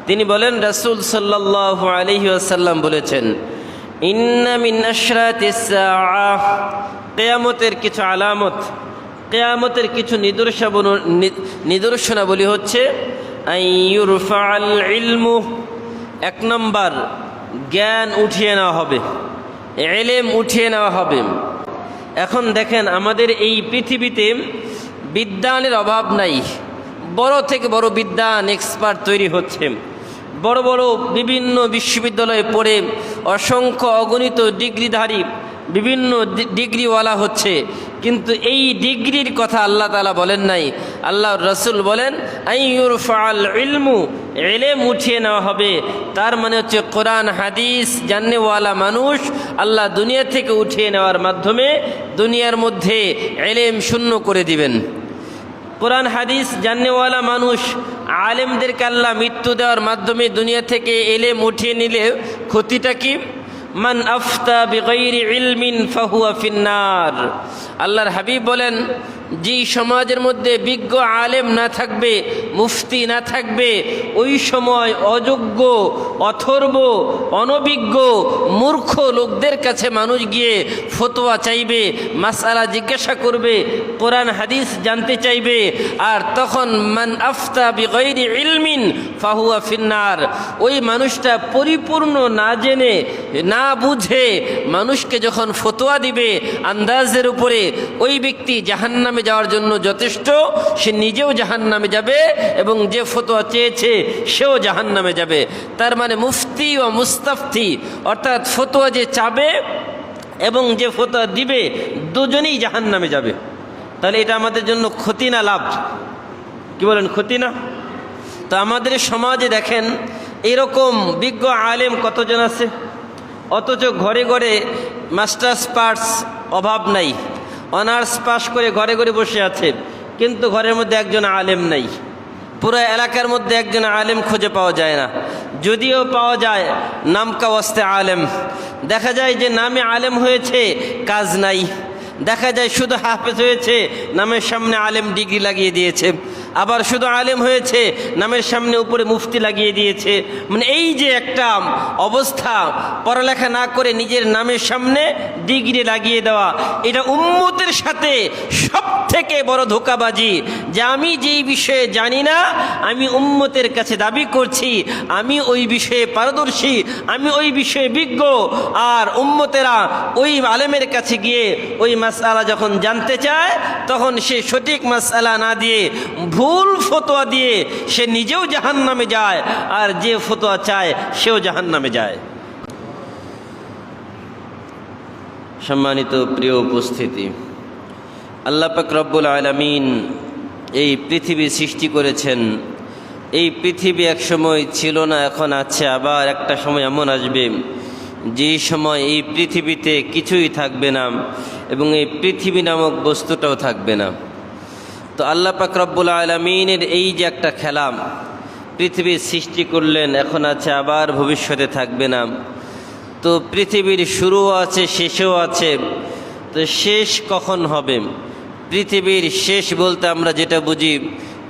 তিনি বলেন, রাসূল সাল্লাল্লাহু আলাইহি ওয়াসাল্লাম বলেছেন, ইন্না মিন আশরাতিস সাআহ, কিয়ামতের কিছু আলামত, কিয়ামতের কিছু নিদর্শনাবলী হচ্ছে আইয়ুরফাআল ইলমু, এক নম্বর জ্ঞান উঠিয়ে নেওয়া হবে, ইলম উঠিয়ে নেওয়া হবে। এখন দেখেন, আমাদের এই পৃথিবীতে বিদ্বানের অভাব নাই। বড় থেকে বড় বিদ্বান, এক্সপার্ট তৈরি হচ্ছে। বড় বড় বিভিন্ন বিশ্ববিদ্যালয়ে পড়ে অসংখ্য অগণিত ডিগ্রিধারী, বিভিন্ন ডিগ্রিওয়ালা হচ্ছে। কিন্তু এই ডিগ্রির কথা আল্লাহ তাআলা বলেন নাই। আল্লাহর রাসূল বলেন আইয়ুরফাআল ইলমু, ইলম উঠিয়ে নেওয়া হবে। তার মানে হচ্ছে কোরআন হাদিস জাননেওয়ালা মানুষ আল্লাহ দুনিয়া থেকে উঠিয়ে নেওয়ার মাধ্যমে দুনিয়ার মধ্যে ইলম শূন্য করে দিবেন। কোরআন হাদিস জাননেওয়ালা মানুষ, আলেমদেরকে আল্লাহ মৃত্যু দেওয়ার মাধ্যমে দুনিয়া থেকে ইলম উঠিয়ে নিলে ক্ষতিটা কি? মান আফতা বিগাইরি ইলমিন ফাহুয়া ফিন্নার। আল্লাহর হাবিব বলেন, যেই সমাজের মধ্যে বিজ্ঞ আলেম না থাকবে, মুফতি না থাকবে, ওই সময় অযোগ্য, অথর্ব, অনভিজ্ঞ, মূর্খ লোকদের কাছে মানুষ গিয়ে ফতোয়া চাইবে, মাসআলা জিজ্ঞাসা করবে, কোরআন হাদিস জানতে চাইবে। আর তখন মান আফতা বিগাইরি ইলমিন ফাহুয়া ফিন্নার, ওই মানুষটা পরিপূর্ণ না জেনে, না বুঝে মানুষকে যখন ফতোয়া দিবে আন্দাজের উপরে, ওই ব্যক্তি জাহান্নামে যাওয়ার জন্য যথেষ্ট। সে নিজেও জাহান্নামে যাবে এবং যে ফতোয়া চেয়েছে সেও জাহান্নামে যাবে। তার মানে মুফতি ও মুস্তাফতি, অর্থাৎ ফতোয়া যে চাবে এবং যে ফতোয়া দিবে, দুজনেই জাহান্নামে যাবে। তাহলে এটা আমাদের জন্য ক্ষতি না লাভ? কি বলেন, ক্ষতি না? তো আমাদের সমাজে দেখেন এরকম বিজ্ঞ আলেম কতজন আছে, অথচ ঘরে ঘরে মাস্টার্স পাস অভাব নাই, অনার্স পাস করে ঘরে ঘরে বসে আছে, কিন্তু ঘরের মধ্যে একজন আলেম নাই। পুরো এলাকার মধ্যে একজন আলেম খুঁজে পাওয়া যায় না। যদিও পাওয়া যায়, নাম কা ওয়াস্তে আলেম। দেখা যায় যে নামে আলেম হয়েছে, কাজ নাই। দেখা যায় শুধু হাফেজ হয়েছে, নামের সামনে আলেম ডিগ্রি লাগিয়ে দিয়েছে। আবার শুধু আলেম হয়েছে, নামের সামনে উপরে মুফতি লাগিয়ে দিয়েছে। মানে এই যে একটা অবস্থা, পড়ালেখা না করে নিজের নামের সামনে ডিগ্রি লাগিয়ে দেওয়া, এটা উম্মতের সাথে সব থেকে বড় ধোঁকাবাজি। যে আমি যেই বিষয়ে জানি না, আমি উম্মতের কাছে দাবি করছি আমি ওই বিষয়ে পারদর্শী, আমি ওই বিষয়ে বিজ্ঞ। আর উম্মতেরা ওই আলেমের কাছে গিয়ে ওই মাসআলা যখন জানতে চায়, তখন সে সঠিক মাসআলা না দিয়ে ভুল ফতোয়া দিয়ে সে নিজেও জাহান্নামে যায়, আর যে ফতোয়া চায় সেও জাহান্নামে যায়। সম্মানিত প্রিয় উপস্থিতি, আল্লাহ পাক রব্বুল আলামিন এই পৃথিবী সৃষ্টি করেছেন। এই পৃথিবী এক সময় ছিল না, এখন আছে। আবার একটা সময় এমন আসবে যে সময় এই পৃথিবীতে কিছুই থাকবে না এবং এই পৃথিবী নামক বস্তুটাও থাকবে না। তো আল্লাহ পাক রব্বুল আলামিনের এই যে একটা খেলা, পৃথিবীর সৃষ্টি করলেন, এখন আছে, আবার ভবিষ্যতে থাকবে না। তো পৃথিবীর শুরুও আছে, শেষও আছে। তো শেষ কখন হবে? পৃথিবীর শেষ বলতে আমরা যেটা বুঝি,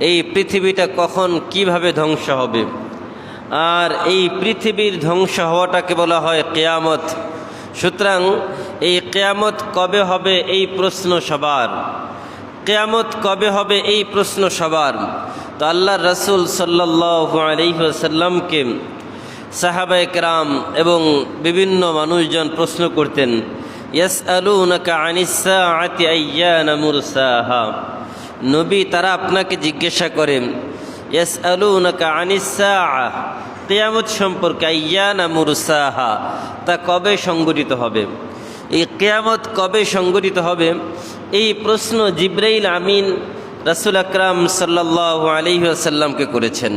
এই পৃথিবীটা কখন কিভাবে ধ্বংস হবে। আর এই পৃথিবীর ধ্বংস হওয়াটাকে বলা হয় কিয়ামত। সুতরাং এই কিয়ামত কবে হবে এই প্রশ্ন সবার। কিয়ামত কবে হবে এই প্রশ্ন সবার। তো আল্লাহর রাসূল সাল্লাল্লাহু আলাইহি ওয়াসাল্লামকে সাহাবায়ে কেরাম এবং বিভিন্ন মানুষজন প্রশ্ন করতেন, ইয়াসআলুনাকা আনিস সাআতি আইয়ানা মুরসাহা। নবী, তারা আপনাকে জিজ্ঞাসা করেন, ইয়াসআলুনাকা আনিস সাআ, কিয়ামত সম্পর্কে, আইয়ানা মুরসাহা, তা কবে সংঘটিত হবে। এই কিয়ামত কবে সংঘটিত হবে, এই প্রশ্ন জিবরাইল আমিন রাসূল আকরাম সাল্লাল্লাহু আলাইহি ওয়াসাল্লামকে করেছেন।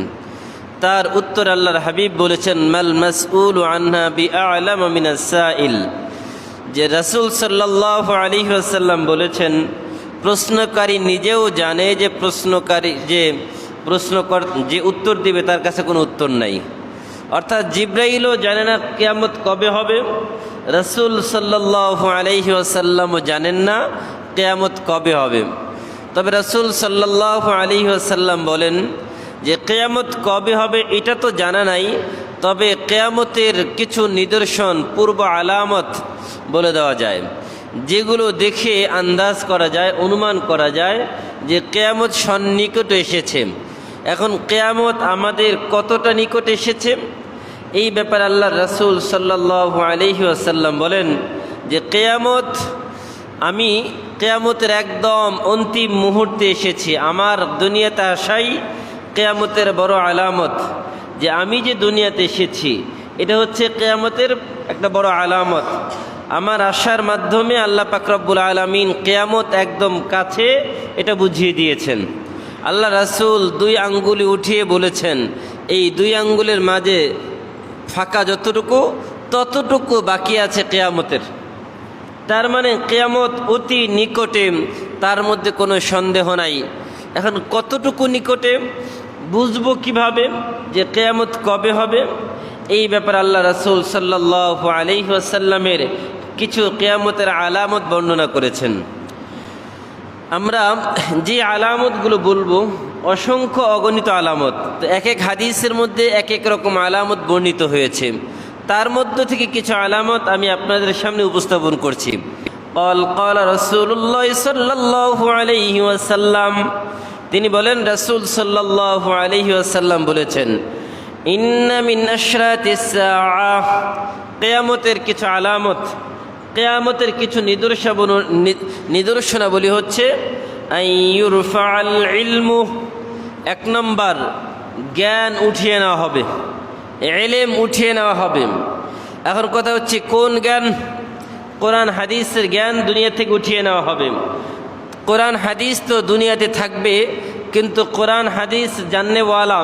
তার উত্তর আল্লাহর হাবিব বলেছেন, মাল মাসউলু আনহা বিআলাম মিনাস সাইল। যে রাসূল সাল্লাল্লাহু আলাইহি ওয়াসাল্লাম বলেছেন, প্রশ্নকারী নিজেও জানে যে প্রশ্নকারী যে উত্তর দিবে তার কাছে কোনো উত্তর নাই। অর্থাৎ জিবরাইলও জানে না কিয়ামত কবে হবে, রাসূল সাল্লাল্লাহু আলাইহি ওয়াসাল্লামও জানেন না কিয়ামত কবে হবে। তবে রাসূল সাল্লাল্লাহু আলাইহি ওয়াসাল্লাম বলেন, যে কিয়ামত কবে হবে এটা তো জানা নাই, তবে কিয়ামতের কিছু নিদর্শন, পূর্ব আলামত বলে দেওয়া যায়, যেগুলো দেখে আন্দাজ করা যায়, অনুমান করা যায় যে কিয়ামত সন্নিকটে এসেছে। এখন কিয়ামত আমাদের কতটা নিকট এসেছে এই ব্যাপারে আল্লাহ রাসূল সাল্লাল্লাহু আলাইহি ওয়াসাল্লাম বলেন যে আমি কিয়ামতের একদম অন্তিম মুহূর্তে এসেছি। আমার দুনিয়াতে আসাই কিয়ামতের বড় আলামত, যে আমি যে দুনিয়াতে এসেছি এটা হচ্ছে কিয়ামতের একটা বড় আলামত। আমার আসার মাধ্যমে আল্লাহ পাক রব্বুল আলামিন কিয়ামত একদম কাছে এটা বুঝিয়ে দিয়েছেন। আল্লাহ রাসূল 2 আঙ্গুলি উঠিয়ে বলেছেন, এই 2 আঙ্গুলের মাঝে ফাঁকা যতটুকু ততটুকু বাকি আছে কিয়ামতের। তার মানে কিয়ামত অতি নিকটে, তার মধ্যে কোনো সন্দেহ নাই। এখন কতটুকু নিকটে বুঝবো কিভাবে যে কিয়ামত কবে হবে? এই ব্যাপারে আল্লাহ রাসূল সাল্লাল্লাহু আলাইহি ওয়াসাল্লামের কিছু কিয়ামতের আলামত বর্ণনা করেছেন। আমরা যে আলামতগুলো বলবো অসংখ্য অগণিত আলামত, তো এক এক হাদিসের মধ্যে এক এক রকম আলামত বর্ণিত হয়েছে। তার মধ্য থেকে কিছু আলামত আমি আপনাদের সামনে উপস্থাপন করছি। قال রাসূলুল্লাহ সাল্লাল্লাহু আলাইহি ওয়াসাল্লাম, তিনি বলেন, রাসূল সাল্লাল্লাহু আলাইহি ওয়াসাল্লাম বলেছেন, ইন্না মিন আশরাতিস সাআহ, কিয়ামতের কিছু আলামত, কিয়ামতের কিছু নিদর্শনাবলী হচ্ছে আইয়ুরফাআল ইলমু, 1 নম্বর জ্ঞান উঠিয়ে নেওয়া হবে, ইলম উঠিয়ে নেওয়া হবে। এখন কথা হচ্ছে কোন জ্ঞান? কোরআন হাদিসের জ্ঞান দুনিয়া থেকে উঠিয়ে নেওয়া হবে। কোরআন হাদিস তো দুনিয়াতে থাকবে, কিন্তু কোরআন হাদিস জাননেওয়ালা,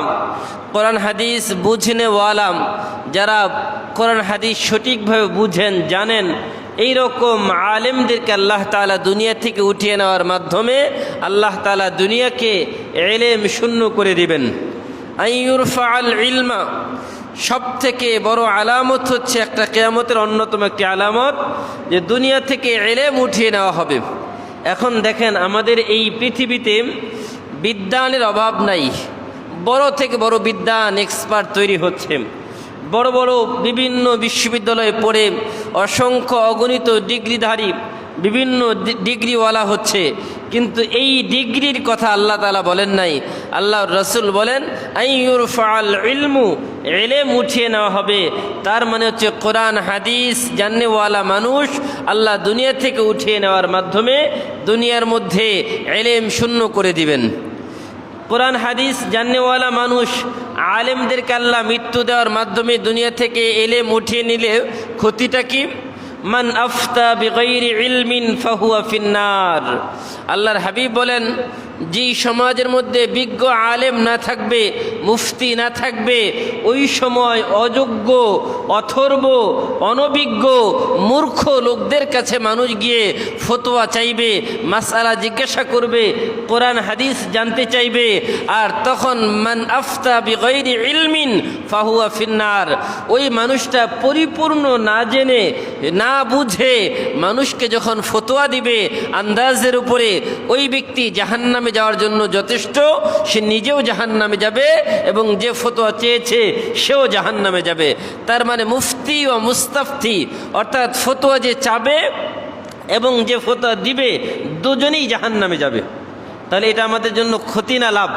কোরআন হাদিস বুঝনেওয়ালা, যারা কোরআন হাদিস সঠিকভাবে বুঝেন, জানেন, এই রকম আলেমদেরকে আল্লাহ তাআলা দুনিয়া থেকে উঠিয়ে নেওয়ার মাধ্যমে আল্লাহ তাআলা দুনিয়াকে ইলম শূন্য করে দিবেন। আইয়ুরফাআল ইলমা, সব থেকে বড় আলামত হচ্ছে একটা কিয়ামতের অন্যতম একটি আলামত, যে দুনিয়া থেকে ইলম উঠিয়ে নেওয়া হবে। এখন দেখেন, আমাদের এই পৃথিবীতে বিদ্বানের অভাব নাই, বড় থেকে বড় বিদ্বান, এক্সপার্ট তৈরি হচ্ছে। বড় বড় বিভিন্ন বিশ্ববিদ্যালয়ে পড়ে অসংখ্য অগণিত ডিগ্রিধারী, বিভিন্ন ডিগ্রিওয়ালা হচ্ছে, কিন্তু এই ডিগ্রির কথা আল্লাহ তাআলা বলেন নাই। আল্লাহর রাসূল বলেন আইয়ুরফাআল ইলমু, ইলম উঠিয়ে নেওয়া হবে। তার মানে হচ্ছে কোরআন হাদিস জাননেওয়ালা মানুষ আল্লাহ দুনিয়া থেকে উঠিয়ে নেওয়ার মাধ্যমে দুনিয়ার মধ্যে ইলম শূন্য করে দিবেন। কোরআন হাদিস জাননেওয়ালা মানুষ, আলেমদেরকে আল্লাহ মৃত্যু দেওয়ার মাধ্যমে দুনিয়া থেকে ইলম উঠিয়ে নিলে ক্ষতিটা কি? মান আফতা বিগাইরি ইলমিন ফাহুয়া ফিন্নার। আল্লাহর হাবিব বলেন, যেই সমাজের মধ্যে বিজ্ঞ আলেম না থাকবে, মুফতি না থাকবে, ওই সময় অযোগ্য, অথর্ব, অনভিজ্ঞ, মূর্খ লোকদের কাছে মানুষ গিয়ে ফতোয়া চাইবে, মাসআলা জিজ্ঞাসা করবে, কোরআন হাদিস জানতে চাইবে। আর তখন মান আফতা বিগাইরি ইলমিন ফাহুয়া ফিন্নার, ওই মানুষটা পরিপূর্ণ না জেনে, না বুঝে মানুষকে যখন ফতোয়া দিবে আন্দাজের উপরে, ওই ব্যক্তি জাহান্নামে যাওয়ার জন্য যথেষ্ট। সে নিজেও জাহান্নামে যাবে এবং যে ফতোয়া চেয়েছে সেও জাহান্নামে যাবে। তার মানে মুফতি ও মুস্তাফতি, অর্থাৎ ফতোয়া যে চাবে এবং যে ফতোয়া দিবে, দুজনেই জাহান্নামে যাবে। তাহলে এটা আমাদের জন্য ক্ষতি না লাভ?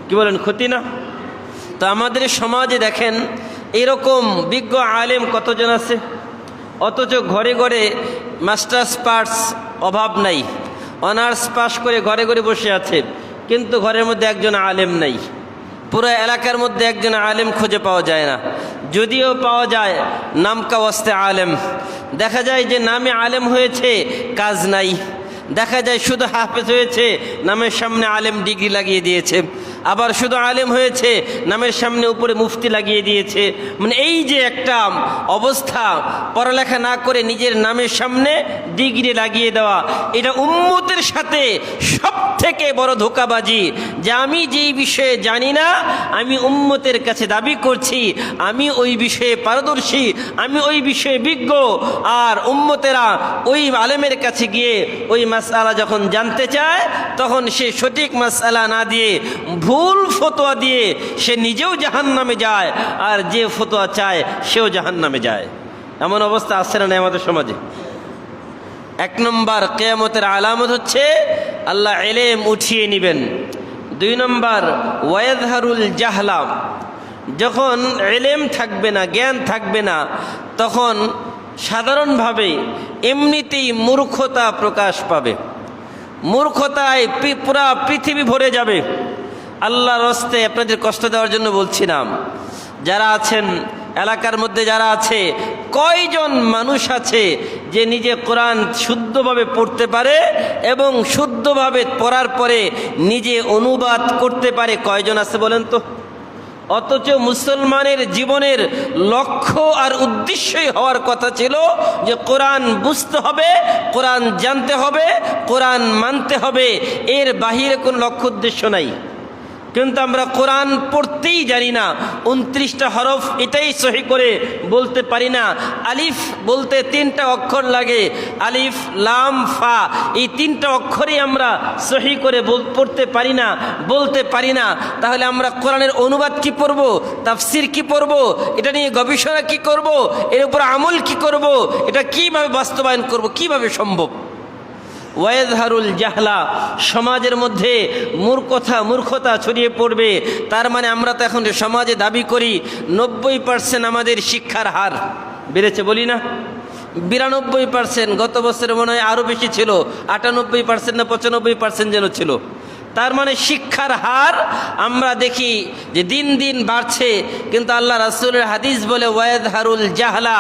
কি বলেন, ক্ষতি না? তো আমাদের সমাজে দেখেন এরকম বিজ্ঞ আলেম কতজন আছে, অথচ ঘরে ঘরে মাস্টার্স পাস অভাব নাই, অনার্স পাস করে ঘরে ঘরে বসে আছে, কিন্তু ঘরের মধ্যে একজন আলেম নাই। পুরো এলাকার মধ্যে একজন আলেম খুঁজে পাওয়া যায় না। যদিও পাওয়া যায়, নামকা ওয়াস্তে আলেম। দেখা যায় যে নামে আলেম হয়েছে, কাজ নাই। দেখা যায় শুধু হাফেজ হয়েছে, নামের সামনে আলেম ডিগ্রি লাগিয়ে দিয়েছে। আবার শুধু আলেম হয়েছে, নামের সামনে উপরে মুফতি লাগিয়ে দিয়েছে। মানে এই যে একটা অবস্থা, পড়ালেখা না করে নিজের নামের সামনে ডিগ্রি লাগিয়ে দেওয়া, এটা উম্মতের সাথে সব থেকে বড় ধোঁকাবাজি। যে আমি যেই বিষয়ে জানি না, আমি উম্মতের কাছে দাবি করছি আমি ওই বিষয়ে পারদর্শী, আমি ওই বিষয়ে বিজ্ঞ। আর উম্মতেরা ওই আলেমের কাছে গিয়ে ওই মাসআলা যখন জানতে চায়, তখন সে সঠিক মাসআলা না দিয়ে ভুল ভুল ফতোয়া দিয়ে সে নিজেও জাহান্নামে যায়, আর যে ফতোয়া চায় সেও জাহান্নামে যায়। এমন অবস্থা আছে না আমাদের সমাজে? এক নম্বর কিয়ামতের আলামত হচ্ছে আল্লাহ ইলম উঠিয়ে নেবেন। দুই নম্বর ওয়ায়াযহারুল জাহলা, যখন ইলম থাকবে না, জ্ঞান থাকবে না, তখন সাধারণভাবে এমনিতেই মূর্খতা প্রকাশ পাবে। মূর্খতায় পুরা পৃথিবী ভরে যাবে। আল্লাহর রাস্তে আপনাদের কষ্ট দেওয়ার জন্য বলছি না, যারা আছেন এলাকার মধ্যে, যারা আছে, কয়জন মানুষ আছে যে নিজে কোরআন শুদ্ধভাবে পড়তে পারে এবং শুদ্ধভাবে পড়ার পরে নিজে অনুবাদ করতে পারে? কয়জন আছে বলেন তো? অথচ মুসলমানের জীবনের লক্ষ্য আর উদ্দেশ্যই হওয়ার কথা ছিল যে কোরআন বুঝতে হবে, কোরআন জানতে হবে, কোরআন মানতে হবে, এর বাহিরে কোনো লক্ষ্য উদ্দেশ্য নাই। কিন্তু আমরা কোরআন পড়তেই জানি না, 29টা হরফ এটাই সহি করে বলতে পারি না। আলিফ বলতে 3টা অক্ষর লাগে, আলিফ লাম ফা, এই 3টা অক্ষরই আমরা সহি করে পড়তে পারি না, বলতে পারি না। তাহলে আমরা কোরআনের অনুবাদ কি পড়ব, তাফসির কি পড়ব, এটা নিয়ে গবেষণা কি করব, এর উপর আমল কি করব, এটা কিভাবে বাস্তবায়ন করব, কিভাবে সম্ভব? ওয়ায়াযহারুল জাহলা, সমাজের মধ্যে মূর্খতা ছড়িয়ে পড়বে। তার মানে আমরা তো এখন সমাজে দাবি করি 90% আমাদের শিক্ষার হার বেড়েছে, বলি না? 92%, গত বছরে মনে হয় আরও বেশি ছিল, 98% না 95% যেন ছিল। তার মানে শিক্ষার হার আমরা দেখি যে দিন দিন বাড়ছে, কিন্তু আল্লাহ রাসূলের হাদিস বলে ওয়ায়াযহারুল জাহলা,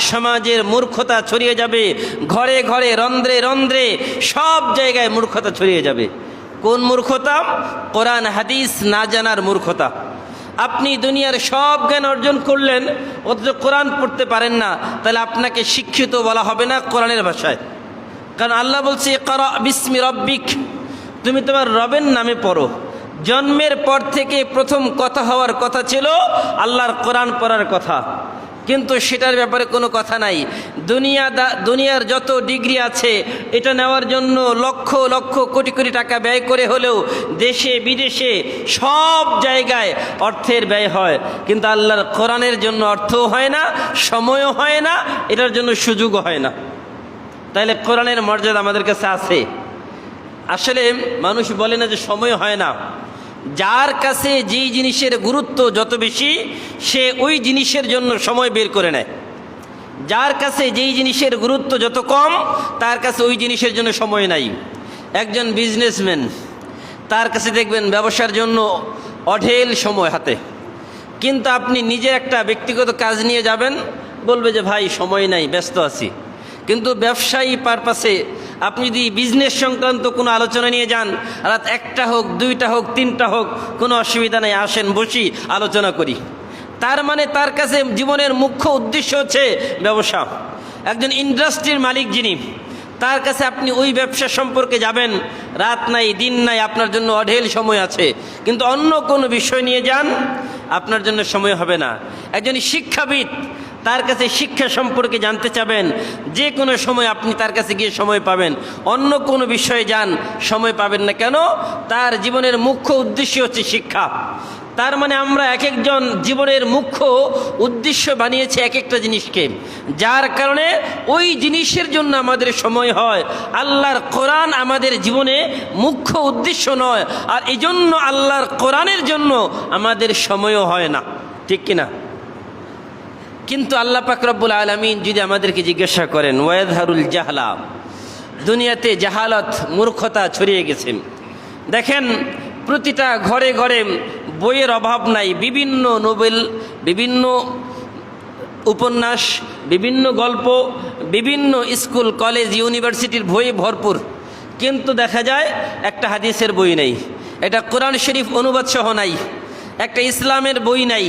সমাজের মূর্খতা ছড়িয়ে যাবে, ঘরে ঘরে, রন্ধ্রে রন্ধ্রে, সব জায়গায় মূর্খতা ছড়িয়ে যাবে। কোন মূর্খতা? কোরআন হাদিস না জানার মূর্খতা। আপনি দুনিয়ার সব জ্ঞান অর্জন করলেন, অথচ কোরআন পড়তে পারেন না, তাহলে আপনাকে শিক্ষিত বলা হবে না কোরআনের ভাষায়। কারণ আল্লাহ বলছে ইকরা বিসমি রাব্বিক, তুমি তোমার রবের নামে পড়ো। জন্মের পর থেকে প্রথম কথা হওয়ার কথা ছিল আল্লাহর কোরআন পড়ার কথা, কিন্তু সেটার ব্যাপারে কোনো কথা নাই। দুনিয়ার যত ডিগ্রি আছে এটা নেওয়ার জন্য লক্ষ লক্ষ কোটি কোটি টাকা ব্যয় করে হলেও দেশে বিদেশে সব জায়গায় অর্থের ব্যয় হয়, কিন্তু আল্লাহর কোরআনের জন্য অর্থও হয় না, সময়ও হয় না, এটার জন্য সুযোগও হয় না। তাইলে কোরআনের মর্যাদা আমাদের কাছে আছে। আসলে মানুষ বলে না যে সময় হয় না, যার কাছে যেই জিনিসের গুরুত্ব যত বেশি সে ওই জিনিসের জন্য সময় বের করে নেয়। যার কাছে যেই জিনিসের গুরুত্ব যত কম তার কাছে ওই জিনিসের জন্য সময় নাই। একজন বিজনেসম্যান, তার কাছে দেখবেন ব্যবসার জন্য অঢেল সময় হাতে, কিন্তু আপনি নিজের একটা ব্যক্তিগত কাজ নিয়ে যাবেন, বলবে যে ভাই সময় নাই, ব্যস্ত আছি। কিন্তু ব্যবসায়ী পারপাসে আপনি যদি বিজনেস সংক্রান্ত কোনো আলোচনা নিয়ে যান, রাত 1টা হোক, 2টা হোক, 3টা হোক, কোনো অসুবিধা নেই, আসেন বসি আলোচনা করি। তার মানে তার কাছে জীবনের মুখ্য উদ্দেশ্য হচ্ছে ব্যবসা। একজন ইন্ডাস্ট্রির মালিক যিনি, তার কাছে আপনি ওই ব্যবসা সম্পর্কে যাবেন, রাত নাই দিন নাই, আপনার জন্য অঢেল সময় আছে, কিন্তু অন্য কোনো বিষয় নিয়ে যান, আপনার জন্য সময় হবে না। একজন শিক্ষাবিদ, তার কাছে শিক্ষা সম্পর্কে জানতে চাবেন, যে কোনো সময় আপনি তার কাছে গিয়ে সময় পাবেন। অন্য কোনো বিষয়ে যান, সময় পাবেন না। কেন? তার জীবনের মুখ্য উদ্দেশ্য হচ্ছে শিক্ষা। তার মানে আমরা এক একজন জীবনের মুখ্য উদ্দেশ্য বানিয়েছি এক একটা জিনিসকে, যার কারণে ওই জিনিসের জন্য আমাদের সময় হয়। আল্লাহর কোরআন আমাদের জীবনে মুখ্য উদ্দেশ্য নয়, আর এই জন্য আল্লাহর কোরআনের জন্য আমাদের সময়ও হয় না, ঠিক কিনা? কিন্তু আল্লাহ পাক রব্বুল আলামিন যদি আমাদেরকে জিজ্ঞাসা করেন ওয়ায়াযহারুল জাহলা, দুনিয়াতে জাহালত, মূর্খতা ছড়িয়ে গেছে। দেখেন প্রতিটা ঘরে ঘরে বইয়ের অভাব নাই, বিভিন্ন নোবেল, বিভিন্ন উপন্যাস, বিভিন্ন গল্প, বিভিন্ন স্কুল কলেজ ইউনিভার্সিটির বই ভরপুর, কিন্তু দেখা যায় একটা হাদিসের বই নেই, এটা কোরআন শরীফ অনুবাদ সহ নাই, একটা ইসলামের বই নাই।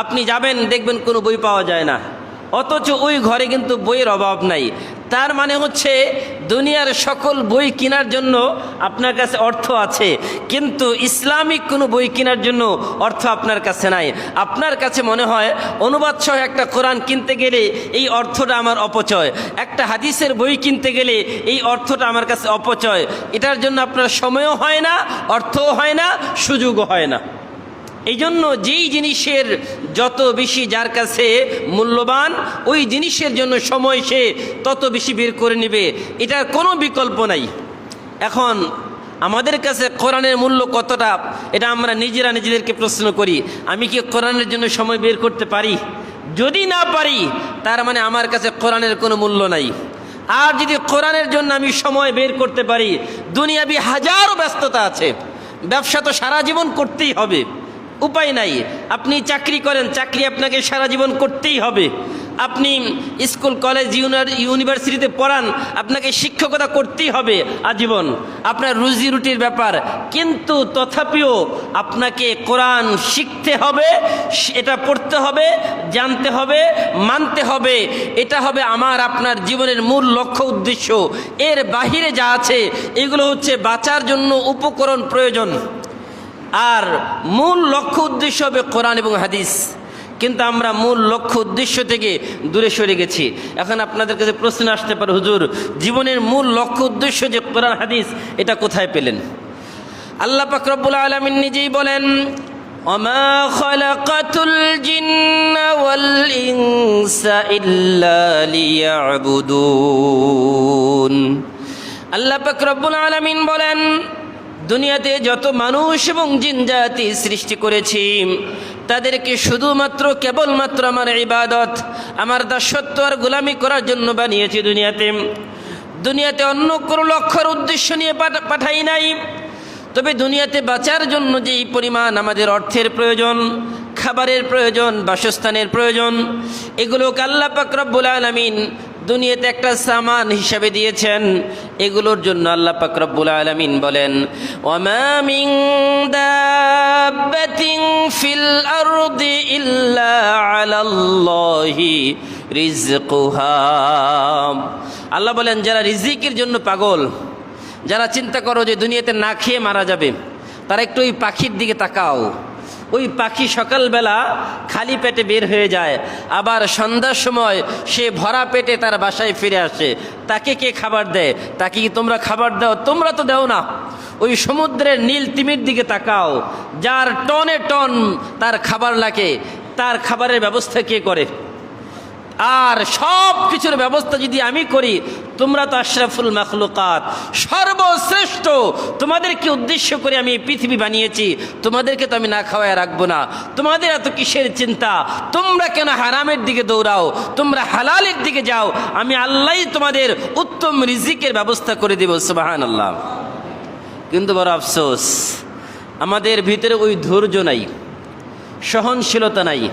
আপনি যাবেন দেখবেন কোনো বই পাওয়া যায় না, অথচ ওই ঘরে কিন্তু বইয়ের অভাব নাই। তার মানে হচ্ছে দুনিয়ার সকল বই কেনার জন্য আপনার কাছে অর্থ আছে, কিন্তু ইসলামিক কোনো বই কেনার জন্য অর্থ আপনার কাছে নাই। আপনার কাছে মনে হয় অনুবাদ সহ একটা কোরআন কিনতে গেলে এই অর্থটা আমার অপচয়, একটা হাদিসের বই কিনতে গেলে এই অর্থটা আমার কাছে অপচয়। এটার জন্য আপনার সময়ও হয় না, অর্থও হয় না, সুযোগও হয় না। এই জন্য যেই জিনিসের যত বেশি যার কাছে মূল্যবান, ওই জিনিসের জন্য সময় সে তত বেশি বের করে নেবে, এটার কোনো বিকল্প নাই। এখন আমাদের কাছে কোরআনের মূল্য কতটা, এটা আমরা নিজেরা নিজেদেরকে প্রশ্ন করি। আমি কি কোরআনের জন্য সময় বের করতে পারি? যদি না পারি, তার মানে আমার কাছে কোরআনের কোনো মূল্য নাই। আর যদি কোরআনের জন্য আমি সময় বের করতে পারি, দুনিয়াবি হাজারো ব্যস্ততা আছে, ব্যবসা তো সারা জীবন করতেই হবে, উপায় নাই। আপনি চাকরি করেন, চাকরি আপনাকে সারা জীবন করতেই হবে। আপনি স্কুল কলেজ ইউনিভার্সিটিতে পড়ান, আপনাকে শিক্ষকতা করতেই হবে আজীবন, আপনার রুজি রুটির ব্যাপার। কিন্তু তথাপিও আপনাকে কোরআন শিখতে হবে, এটা পড়তে হবে, জানতে হবে, মানতে হবে। এটা হবে আমার আপনার জীবনের মূল লক্ষ্য উদ্দেশ্য। এর বাহিরে যা আছে এগুলো হচ্ছে বাঁচার জন্য উপকরণ প্রয়োজন, আর মূল লক্ষ্য উদ্দেশ্য হবে কোরআন এবং হাদিস। কিন্তু আমরা মূল লক্ষ্য উদ্দেশ্য থেকে দূরে সরে গেছি। এখন আপনাদের কাছে প্রশ্ন আসতে পারে, হুজুর জীবনের মূল লক্ষ্য উদ্দেশ্য যে কোরআন হাদিস, এটা কোথায় পেলেন? আল্লাহ পাক রব্বুল আলামিন নিজেই বলেন, ওমা খালাকাতুল জিন্না ওয়াল ইনসা ইল্লা লিয়াবুদুন। আল্লাহ পাক রব্বুল আলামিন বলেন, দুনিয়াতে যত মানুষ এবং জিন জাতি সৃষ্টি করেছি, তাদেরকে শুধুমাত্র কেবলমাত্র আমার ইবাদত, আমার দাসত্ব আর গোলামি করার জন্য বানিয়েছি। দুনিয়াতে অন্য কোনো লক্ষ্যের উদ্দেশ্য নিয়ে পাঠাই নাই। তবে দুনিয়াতে বাঁচার জন্য যেই পরিমাণ আমাদের অর্থের প্রয়োজন, খাবারের প্রয়োজন, বাসস্থানের প্রয়োজন, এগুলোকে আল্লাহ পাক রব্বুল আলামিন দুনিয়াতে একটা সামান হিসাবে দিয়েছেন। এগুলোর জন্য আল্লাহ পাক রব্বুল আলামিন বলেন, ওমা মিন দাব্বাতিন ফিল আরদি ইল্লা আলাল্লাহি রিজকুহা। আল্লাহ বলেন, যারা রিজিকের জন্য পাগল, যারা চিন্তা করো যে দুনিয়াতে না খেয়ে মারা যাবে, তারা একটু ওই পাখির দিকে তাকাও। ওই পাখি সকালবেলা খালি পেটে বের হয়ে যায়, আবার সন্ধ্যার সময় সে ভরা পেটে তার বাসায় ফিরে আসে। তাকে কে খাবার দেয়? তাকে কি তোমরা খাবার দাও? তোমরা তো দাও না। ওই সমুদ্রের নীল তিমির দিকে তাকাও, যার টনে টন তার খাবার লাগে, তার খাবারের ব্যবস্থা কে করে? আর সব কিছুর ব্যবস্থা যদি আমি করি, তোমরা তো আশরাফুল মাখলুকাত, সর্বশ্রেষ্ঠ। তোমাদেরকে উদ্দেশ্য করে আমি এই পৃথিবী বানিয়েছি, তোমাদেরকে তো আমি না খাওয়ায় রাখবো না। তোমাদের এত কিসের চিন্তা? তোমরা কেন হারামের দিকে দৌড়াও? তোমরা হালালের দিকে যাও, আমি আল্লাহই তোমাদের উত্তম রিজিকের ব্যবস্থা করে দেব। সুবহানাল্লাহ। কিন্তু বড় আফসোস, আমাদের ভিতরে ওই ধৈর্য নাই, সহনশীলতা নাই।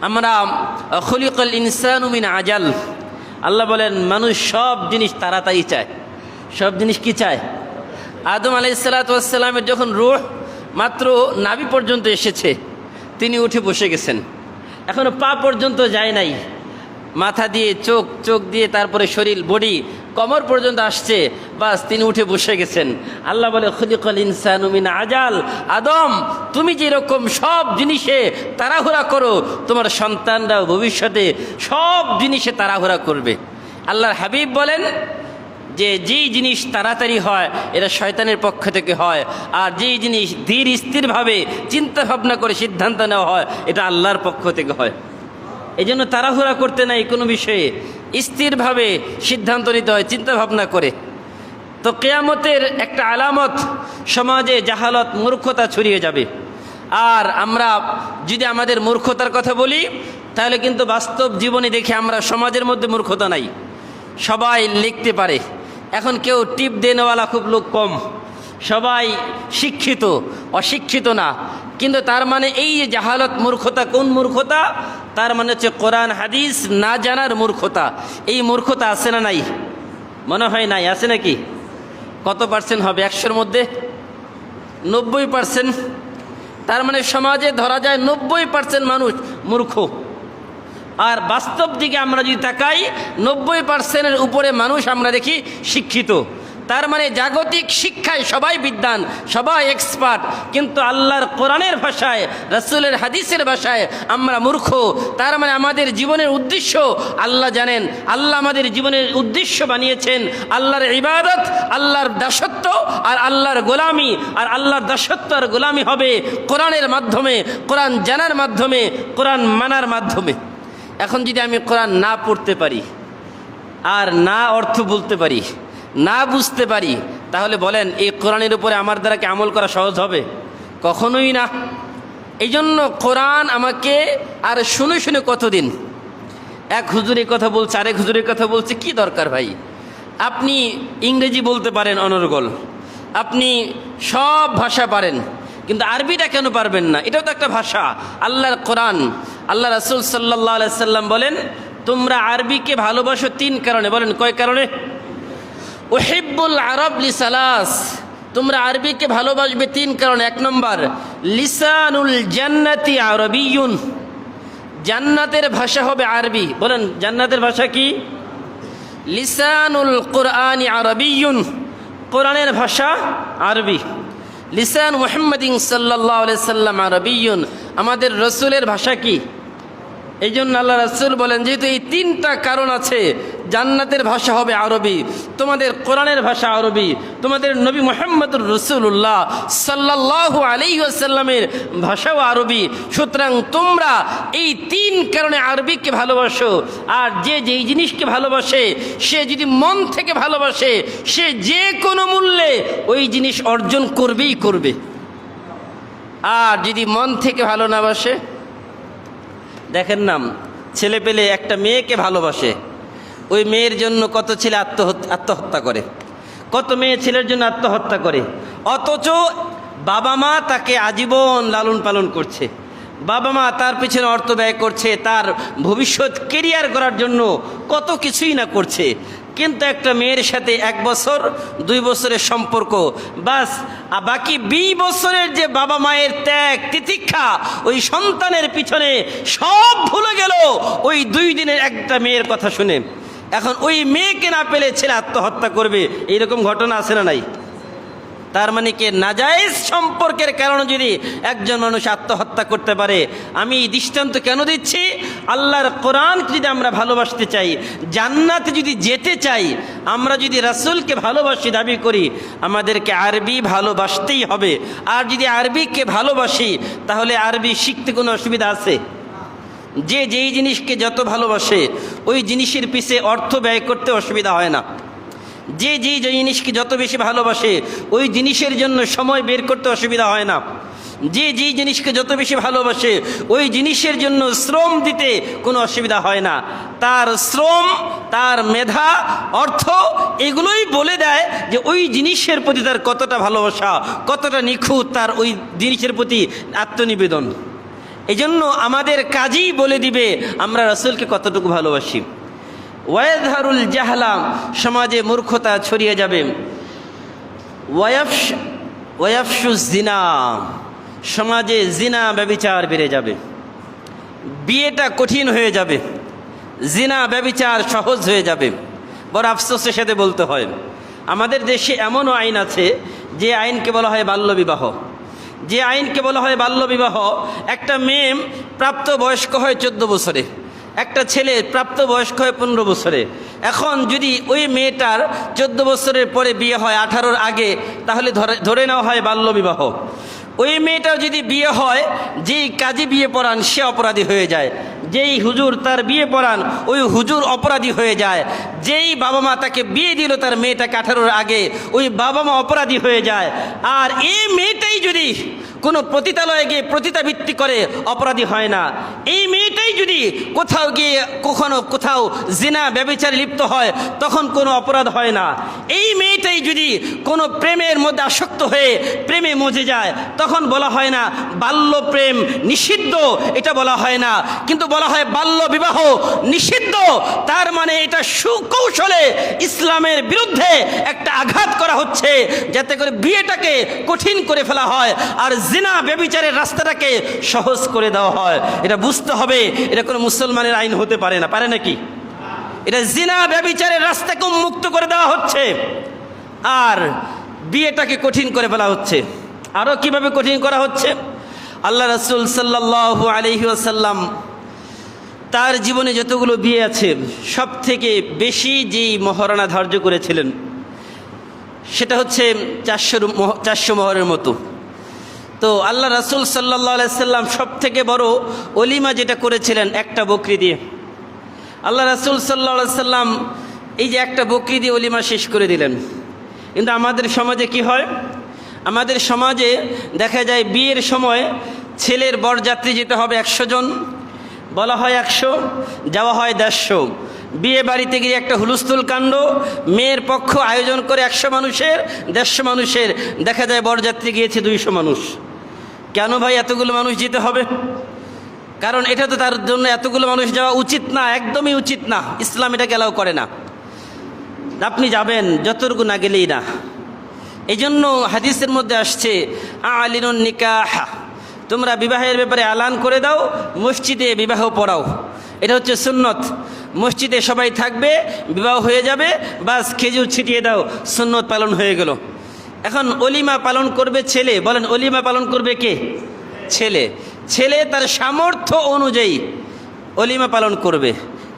আমরা খুলিকাল ইনসানু মিন আজাল। আল্লাহ বলেন, মানুষ সব জিনিস তাড়াতাড়ি চায়। সব জিনিস কি চায়? আদম আলাইহিস সালাতু ওয়াস সালামের যখন রূহ মাত্র নাভি পর্যন্ত এসেছে, তিনি উঠে বসে গেছেন, এখনো পা পর্যন্ত যায় নাই। মাথা দিয়ে, চোখ দিয়ে, তারপরে শরীর, বডি, কমর পর্যন্ত আসছে, বাস তিনি উঠে বসে গেছেন। আল্লাহ বলে, খুলিকাল ইনসানু মিন আজাল। আদম, তুমি যেরকম সব জিনিসে তাড়াহুড়া করো, তোমার সন্তানরাও ভবিষ্যতে সব জিনিসে তাড়াহুড়া করবে। আল্লাহর হাবিব বলেন যে যেই জিনিস তাড়াতাড়ি হয় এটা শয়তানের পক্ষ থেকে হয়, আর যেই জিনিস ধীর স্থিরভাবে চিন্তা ভাবনা করে সিদ্ধান্ত নেওয়া হয়, এটা আল্লাহর পক্ষ থেকে হয়। এই জন্য তাড়াহুড়া করতে নাই কোনো বিষয়ে, স্থিরভাবে সিদ্ধান্ত নিতে হয় চিন্তা ভাবনা করে। তো কিয়ামতের একটা আলামত, সমাজে জাহালত, মূর্খতা ছড়িয়ে যাবে। আর আমরা যদি আমাদের মূর্খতার কথা বলি, তাহলে কিন্তু বাস্তব জীবনে দেখে আমরা সমাজের মধ্যে মূর্খতা নাই, সবাই লিখতে পারে। এখন কেউ টিপ দেনেওয়ালা খুব লোক কম, সবাই শিক্ষিত, অশিক্ষিত না। কিন্তু তার মানে এই যে জাহালত, মূর্খতা, কোন মূর্খতা? তার মানে হচ্ছে কোরআন হাদিস না জানার মূর্খতা। এই মূর্খতা আছে না নাই? মনে হয় নাই, আছে নাকি? কত পার্সেন্ট হবে 100-র মধ্যে? 90%। তার মানে সমাজে ধরা যায় 90% মানুষ মূর্খ। আর বাস্তব দিকে আমরা যদি তাকাই 90%-এর উপরে মানুষ আমরা দেখি শিক্ষিত। তার মানে জাগতিক শিক্ষায় সবাই বিদ্বান, সবাই এক্সপার্ট, কিন্তু আল্লাহর কোরআনের ভাষায়, রাসূলের হাদিসের ভাষায় আমরা মূর্খ। তার মানে আমাদের জীবনের উদ্দেশ্য আল্লাহ জানেন। আল্লাহ আমাদের জীবনের উদ্দেশ্য বানিয়েছেন আল্লাহর ইবাদত, আল্লাহর দাসত্ব আর আল্লাহর গোলামি। আর আল্লাহর দাসত্ব আর গোলামি হবে কোরআনের মাধ্যমে, কোরআন জানার মাধ্যমে, কোরআন মানার মাধ্যমে। এখন যদি আমি কোরআন না পড়তে পারি আর না অর্থ বলতে পারি, না বুঝতে পারি, তাহলে বলেন এই কোরআনের উপরে আমার দ্বারা কি আমল করা সহজ হবে? কখনোই না। এই জন্য কোরআন আমাকে আর শুনে শুনে কতদিন এক হুজুরের কথা বলছে, আরেক হুজুরের কথা বলছে, কি দরকার ভাই? আপনি ইংরেজি বলতে পারেন অনর্গল, আপনি সব ভাষা পারেন, কিন্তু আরবিটা কেন পারবেন না? এটাও তো একটা ভাষা, আল্লাহর কোরআন। আল্লাহ রাসূল সাল্লাল্লাহু আলাইহি সাল্লাম বলেন, তোমরা আরবিকে ভালোবাসো 3 কারণে। বলেন কয় কারণে? উহিব্বুল আরব লিসালাস, তোমরা আরবিকে ভালোবাসবে 3 কারণে। 1 নম্বর, লিসানুল জান্নাতি আরবিয়ুন, জান্নাতের ভাষা হবে আরবি। বলেন জান্নাতের ভাষা কি? লিসানুল কুরআনি আরবিয়ুন, কোরআনের ভাষা আরবি। লিসান মুহাম্মাদিন সাল্লাল্লাহু আলাইহি সাল্লাম আরবিয়ুন, আমাদের রসুলের ভাষা কি? এই জন্য আল্লাহ রাসূল বলেন, যেহেতু এই 3টা কারণ আছে, জান্নাতের ভাষা হবে আরবি, তোমাদের কোরআনের ভাষা আরবি, তোমাদের নবী মুহাম্মদুর রাসূলুল্লাহ সাল্লাল্লাহু আলাইহি ওয়াসাল্লামের ভাষাও আরবি। সুতরাং তোমরা এই 3 কারণে আরবিকে ভালোবাসো। আর যে যেই জিনিসকে ভালোবাসে, সে যদি মন থেকে ভালোবাসে, সে যে কোনো মূল্যে ওই জিনিস অর্জন করবেই করবে। আর যদি মন থেকে ভালো না বাসে, দেখেন না, ছেলে পেলে একটা মেয়েকে ভালোবাসে, ওই মেয়ের জন্য কত ছেলে আত্মহত্যা করে, কত মেয়ে ছেলের জন্য আত্মহত্যা করে, অথচ বাবা মা তাকে আজীবন লালন পালন করছে, বাবা মা তার পিছনে অর্থ ব্যয় করছে, তার ভবিষ্যৎ কেরিয়ার করার জন্য কত কিছুই না করছে। কিন্তু একটা মেয়ের সাথে 1 বছর 2 বছরের সম্পর্ক, বাস বাকি 20 বছরের যে বাবা মায়ের ত্যাগ তিতিক্ষা, ওই সন্তানের পিছনে সব ভুলে গেল ওই 2 দিনের একটা মেয়ের কথা শুনে। এখন ওই মেয়েকে না পেলে ছেলে আত্মহত্যা করবে, এইরকম ঘটনা আছে না নাই? তার মানে কি নাজায়েজ সম্পর্কের কারণে যদি একজন মানুষ আত্মহত্যা করতে পারে? আমি দৃষ্টান্ত কেন দিচ্ছি? আল্লাহর কোরআন যদি আমরা ভালোবাসতে চাই, জান্নাতে যদি যেতে চাই, আমরা যদি রাসূলকে ভালোবাসি দাবি করি, আমাদেরকে আরবি ভালোবাসতেই হবে। আর যদি আরবিকে ভালোবাসি, তাহলে আরবি শিখতে কোনো অসুবিধা আছে? যে যেই জিনিসকে যত ভালোবাসে, ওই জিনিসের পিছে অর্থ ব্যয় করতে অসুবিধা হয় না। যে যেই জিনিসকে যত বেশি ভালোবাসে, ওই জিনিসের জন্য সময় বের করতে অসুবিধা হয় না। যে যেই জিনিসকে যত বেশি ভালোবাসে, ওই জিনিসের জন্য শ্রম দিতে কোনো অসুবিধা হয় না। তার শ্রম, তার মেধা, অর্থ, এগুলোই বলে দেয় যে ওই জিনিসের প্রতি তার কতটা ভালোবাসা, কতটা নিখুঁত তার ওই জিনিসের প্রতি আত্মনিবেদন। এই জন্য আমাদের কাজই বলে দিবে আমরা রাসূলকে কতটুকু ভালোবাসি। ওয়াজহারুল জাহলা, সমাজে মূর্খতা ছড়িয়ে যাবে। ওয়াফশু জিনা, সমাজে জিনা ব্যভিচার বেড়ে যাবে। বিয়েটা কঠিন হয়ে যাবে, জিনা ব্যভিচার সহজ হয়ে যাবে। বড় আফসোসের সাথে বলতে হয়, আমাদের দেশে এমনও আইন আছে যে আইনকে বলা হয় বাল্যবিবাহ। যে আইনকে বলা হয় বাল্যবিবাহ, একটা মেয়ে প্রাপ্তবয়স্ক হয় 14 বছরে, একটা ছেলে প্রাপ্তবয়স্ক হয় 15 বছরে। এখন যদি ওই মেয়েটার 14 বছরের পরে বিয়ে হয় 18-র আগে, তাহলে ধরে নেওয়া হয় বাল্যবিবাহ। ওই মেয়েটার যদি বিয়ে হয়, যেই কাজী বিয়ে পড়ান সে অপরাধী হয়ে যায়, যেই হুজুর তার বিয়ে পড়ান ওই হুজুর অপরাধী হয়ে যায়, যেই বাবা মা তাকে বিয়ে দিল তার মেয়েটাকে 18-র আগে, ওই বাবা মা অপরাধী হয়ে যায়। আর এই মেয়েটাই যদি কোনো পতিতালয়ে গিয়ে পতিতাবৃত্তি করে, অপরাধী হয় না। এই মেয়েটাই যদি কোথাও গিয়ে কোথাও জিনা ব্যভিচারে লিপ্ত হয়, তখন কোনো অপরাধ হয় না। এই মেয়েটাই যদি কোনো প্রেমের মধ্যে আসক্ত হয়ে প্রেমে মজে যায়, তখন বলা হয় না বাল্য প্রেম নিষিদ্ধ, এটা বলা হয় না, কিন্তু বলা হয় বাল্য বিবাহ নিষিদ্ধ। তার মানে এটা সুকৌশলে ইসলামের বিরুদ্ধে একটা আঘাত করা হচ্ছে, যাতে করে বিয়েটাকে কঠিন করে ফেলা হয় আর জিনা ব্যভিচারের রাস্তাটাকে সহজ করে দেওয়া হয়। এটা বুঝতে হবে এটা কোনো মুসলমানের আইন হতে পারে না, পারে নাকি? এটা জিনা ব্যভিচারের রাস্তাকে উন্মুক্ত করে দেওয়া হচ্ছে, আর বিয়েটাকে কঠিন করে ফেলা হচ্ছে। আরও কিভাবে কঠিন করা হচ্ছে? আল্লাহ রাসূল সাল্লাল্লাহু আলাইহি ওয়াসাল্লাম তার জীবনে যতগুলো বিয়ে আছে সব থেকে বেশি যেই মহারণা ধার্য করেছিলেন সেটা হচ্ছে 400 মোহরের মতো। তো আল্লাহ রাসূল সাল্লাল্লাহু আলাইহি সাল্লাম সব থেকে বড় অলিমা যেটা করেছিলেন একটা বকরি দিয়ে। আল্লাহ রাসূল সাল্লাল্লাহু আলাইহি সাল্লাম এই যে একটা বকরি দিয়ে অলিমা শেষ করে দিলেন। কিন্তু আমাদের সমাজে কি হয়? আমাদের সমাজে দেখা যায় বিয়ের সময় ছেলের বরযাত্রী যেতে হবে 100 জন, বলা হয় 100, যাওয়া হয় 150। বিয়ে বাড়িতে গিয়ে একটা হুলস্থুল কাণ্ড, মেয়ের পক্ষ আয়োজন করে 100 মানুষের, 150 মানুষের, দেখা যায় বরযাত্রী গিয়েছে 200 মানুষ। কেন ভাই এতগুলো মানুষ যেতে হবে? কারণ এটা তো তার জন্য এতগুলো মানুষ যাওয়া উচিত না, একদমই উচিত না। ইসলাম এটাকে অ্যালাউ করে না। আপনি যাবেন যতটুকু না গেলেই না। এই জন্য হাদিসের মধ্যে আসছে আলিনুন নিকাহ, তোমরা বিবাহের ব্যাপারে আলান করে দাও, মসজিদে বিবাহ পড়াও। এটা হচ্ছে সুন্নত। মসজিদে সবাই থাকবে, বিবাহ হয়ে যাবে, বাস খেজুর ছিটিয়ে দাও, সুন্নত পালন হয়ে গেল। এখন অলিমা পালন করবে ছেলে, বলেন অলিমা পালন করবে কে? ছেলে। ছেলে তার সামর্থ্য অনুযায়ী অলিমা পালন করবে।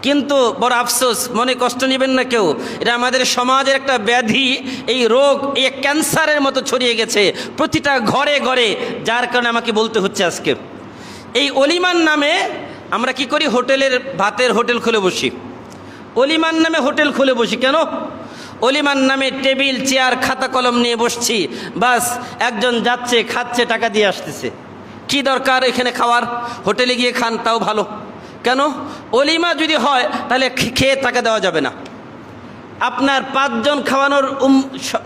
কিন্তু বড় আফসোস, মনে কষ্ট নেবেন না কেউ, এটা আমাদের সমাজের একটা ব্যাধি, এই রোগ, এই ক্যান্সারের মতো ছড়িয়ে গেছে প্রতিটা ঘরে ঘরে, যার কারণে আমাকে বলতে হচ্ছে আজকে। এই অলিমার নামে আমরা কি করি? হোটেলের ভাতের হোটেল খুলে বসি, অলিমার নামে হোটেল খুলে বসি। কেন? অলিমার নামে টেবিল চেয়ার খাতা কলম নিয়ে বসছি, বাস একজন যাচ্ছে খাচ্ছে টাকা দিয়ে আসতেছে। কি দরকার এখানে খাওয়ার? হোটেলে গিয়ে খান, তাও ভালো। কেন? অলিমা যদি হয় তাহলে খেয়ে টাকা দেওয়া যাবে না। আপনার 5 জন খাওয়ানোর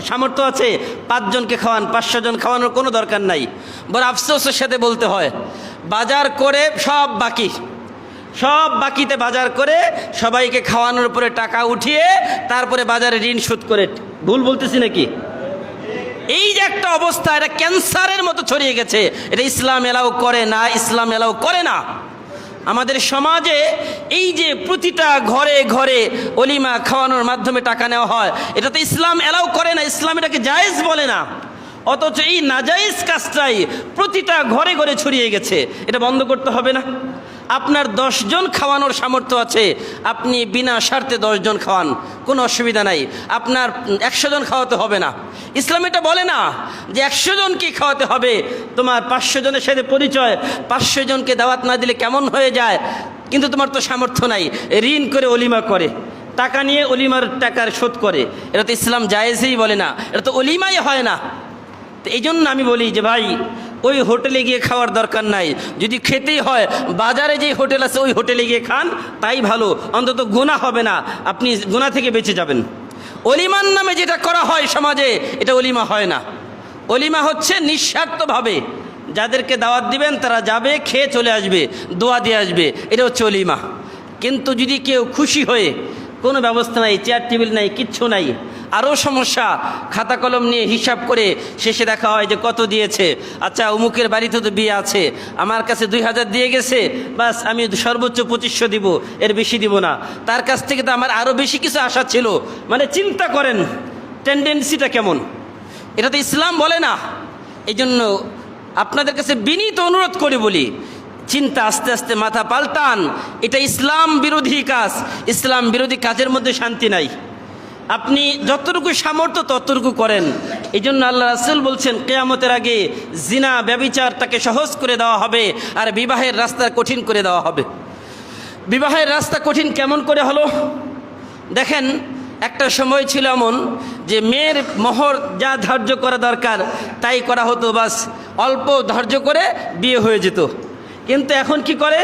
সামর্থ্য আছে, 5 জনকে খাওয়ান, 500 জন খাওয়ানোর কোনো দরকার নাই। বড় আফসোসের সাথে বলতে হয়, বাজার করে সব বাকিতে বাজার করে সবাইকে খাওয়ানোর উপরে টাকা উঠিয়ে তারপরে বাজারে ঋণ শোধ করে। ভুল বলতেছি নাকি? এই যে একটা অবস্থা, এটা ক্যান্সারের মতো ছড়িয়ে গেছে। এটা ইসলাম এলাও করে না, ইসলাম এলাও করে না। আমাদের সমাজে এই যে প্রতিটা ঘরে ঘরে অলিমা খাওয়ানোর মাধ্যমে টাকা নেওয়া হয়, এটা তো ইসলাম এলাও করে না, ইসলাম এটাকে জায়েজ বলে না। অথচ এই নাজায়েজ কাজটাই প্রতিটা ঘরে ঘরে ছড়িয়ে গেছে। এটা বন্ধ করতে হবে না? আপনার 10 জন খাওয়ানোর সামর্থ্য আছে, আপনি বিনা স্বার্থে 10 জন খাওয়ান, কোনো অসুবিধা নাই। আপনার 100 জন খাওয়াতে হবে না। ইসলাম এটা বলে না যে 100 জনকে খাওয়াতে হবে। তোমার 500 জনের সাথে পরিচয়, 500 জনকে দাওয়াত না দিলে কেমন হয়ে যায়, কিন্তু তোমার তো সামর্থ্য নাই, ঋণ করে অলিমা করে, টাকা নিয়ে অলিমার টাকার শোধ করে। এটা তো ইসলাম জায়েজই বলে না, এটা তো অলিমাই হয় না। তো এই জন্য আমি বলি যে ভাই, ওই হোটেলে গিয়ে খাওয়ার দরকার নাই। যদি খেতেই হয় বাজারে যে হোটেল আছে ওই হোটেলে গিয়ে খান, তাই ভালো, অন্তত গুনাহ হবে না, আপনি গুনাহ থেকে বেঁচে যাবেন। অলিমার নামে যেটা করা হয় সমাজে, এটা অলিমা হয় না। অলিমা হচ্ছে নিঃস্বার্থভাবে যাদেরকে দাওয়াত দিবেন তারা যাবে, খেয়ে চলে আসবে, দোয়া দিয়ে আসবে, এটা হচ্ছে অলিমা। কিন্তু যদি কেউ খুশি হয়ে, কোনো ব্যবস্থা নাই, চেয়ার টেবিল নাই, কিচ্ছু নাই, আরও সমস্যা, খাতা কলম নিয়ে হিসাব করে শেষে দেখা হয় যে কত দিয়েছে, আচ্ছা অমুকের বাড়িতে তো বিয়ে আছে, আমার কাছে 2000 দিয়ে গেছে, বাস আমি সর্বোচ্চ 2500 দিব, এর বেশি দিব না। তার কাছ থেকে তো আমার আরও বেশি কিছু আশা ছিল। মানে চিন্তা করেন টেন্ডেন্সিটা কেমন। এটা তো ইসলাম বলে না। এই জন্য আপনাদের কাছে বিনীত অনুরোধ করে বলি, চিন্তা আস্তে আস্তে মাথা পাল্টান। এটা ইসলাম বিরোধী কাজ, ইসলাম বিরোধী কাজের মধ্যে শান্তি নাই। আপনি যতটুকু সামর্থ্য ততটুকু করেন। এই জন্য আল্লাহ রাসূল বলছেন, কিয়ামতের আগে জিনা ব্যভিচারটাকে সহজ করে দেওয়া হবে, আর বিবাহের রাস্তা কঠিন করে দেওয়া হবে। বিবাহের রাস্তা কঠিন কেমন করে হলো? দেখেন, একটা সময় ছিল এমন যে মেয়ের মোহর যা ধার্য করা দরকার তাই করা হতো, বাস অল্প ধার্য করে বিয়ে হয়ে যেত। কিন্তু এখন কি করে?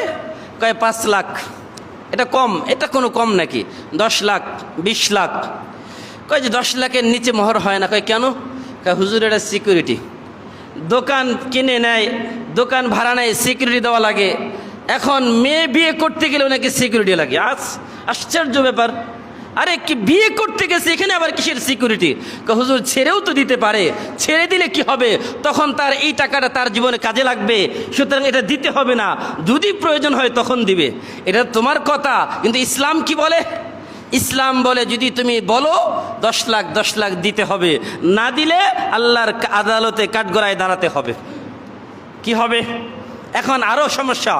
কয় 5 লাখ। এটা কম? এটা কোনো কম নাকি? 10 লাখ, 20 লাখ। কয় যে 10 লাখের নিচে মোহর হয় না। কয় কেন? কয় হুজুর এটা সিকিউরিটি, দোকান কিনে নেয়, দোকান ভাড়া নেয়, সিকিউরিটি দেওয়া লাগে। এখন মেয়ে বিয়ে করতে গেলে ওনাকে সিকিউরিটি লাগে। আশ্চর্য ব্যাপার। আরে কি বিয়ে করতে গেছে, এখানে আবার কিসের সিকিউরিটি? হুজুর ছেড়েও তো দিতে পারে, ছেড়ে দিলে কি হবে, তখন তার এই টাকাটা তার জীবনে কাজে লাগবে, সুতরাং এটা দিতে হবে না, যদি প্রয়োজন হয় তখন দিবে। এটা তোমার কথা, কিন্তু ইসলাম কি বলে? ইসলাম বলে যদি তুমি বলো 10 লাখ দিতে হবে, না দিলে আল্লাহর আদালতে কাঠগড়ায় দাঁড়াতে হবে। কি হবে? এখন আরও সমস্যা,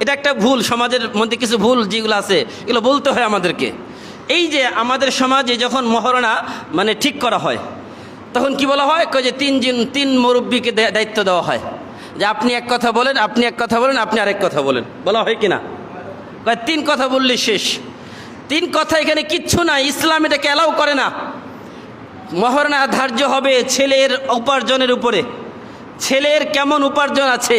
এটা একটা ভুল, সমাজের মধ্যে কিছু ভুল যেগুলো আছে এগুলো বলতে হয় আমাদেরকে। এই যে আমাদের সমাজে যখন মহারণা মানে ঠিক করা হয়, তখন কি বলা হয়, যে তিন মুরব্বীকে দায়িত্ব দেওয়া হয়, যে আপনি এক কথা বলেন, আপনি এক কথা বলেন, আপনি আরেক কথা বলেন, বলা হয় কি না? 3 কথা বললে শেষ। 3 কথা এখানে কিচ্ছু নাই, ইসলাম এটাকে অ্যালাউ করে না। মহারণা ধার্য হবে ছেলের উপার্জনের উপরে, ছেলের কেমন উপার্জন আছে,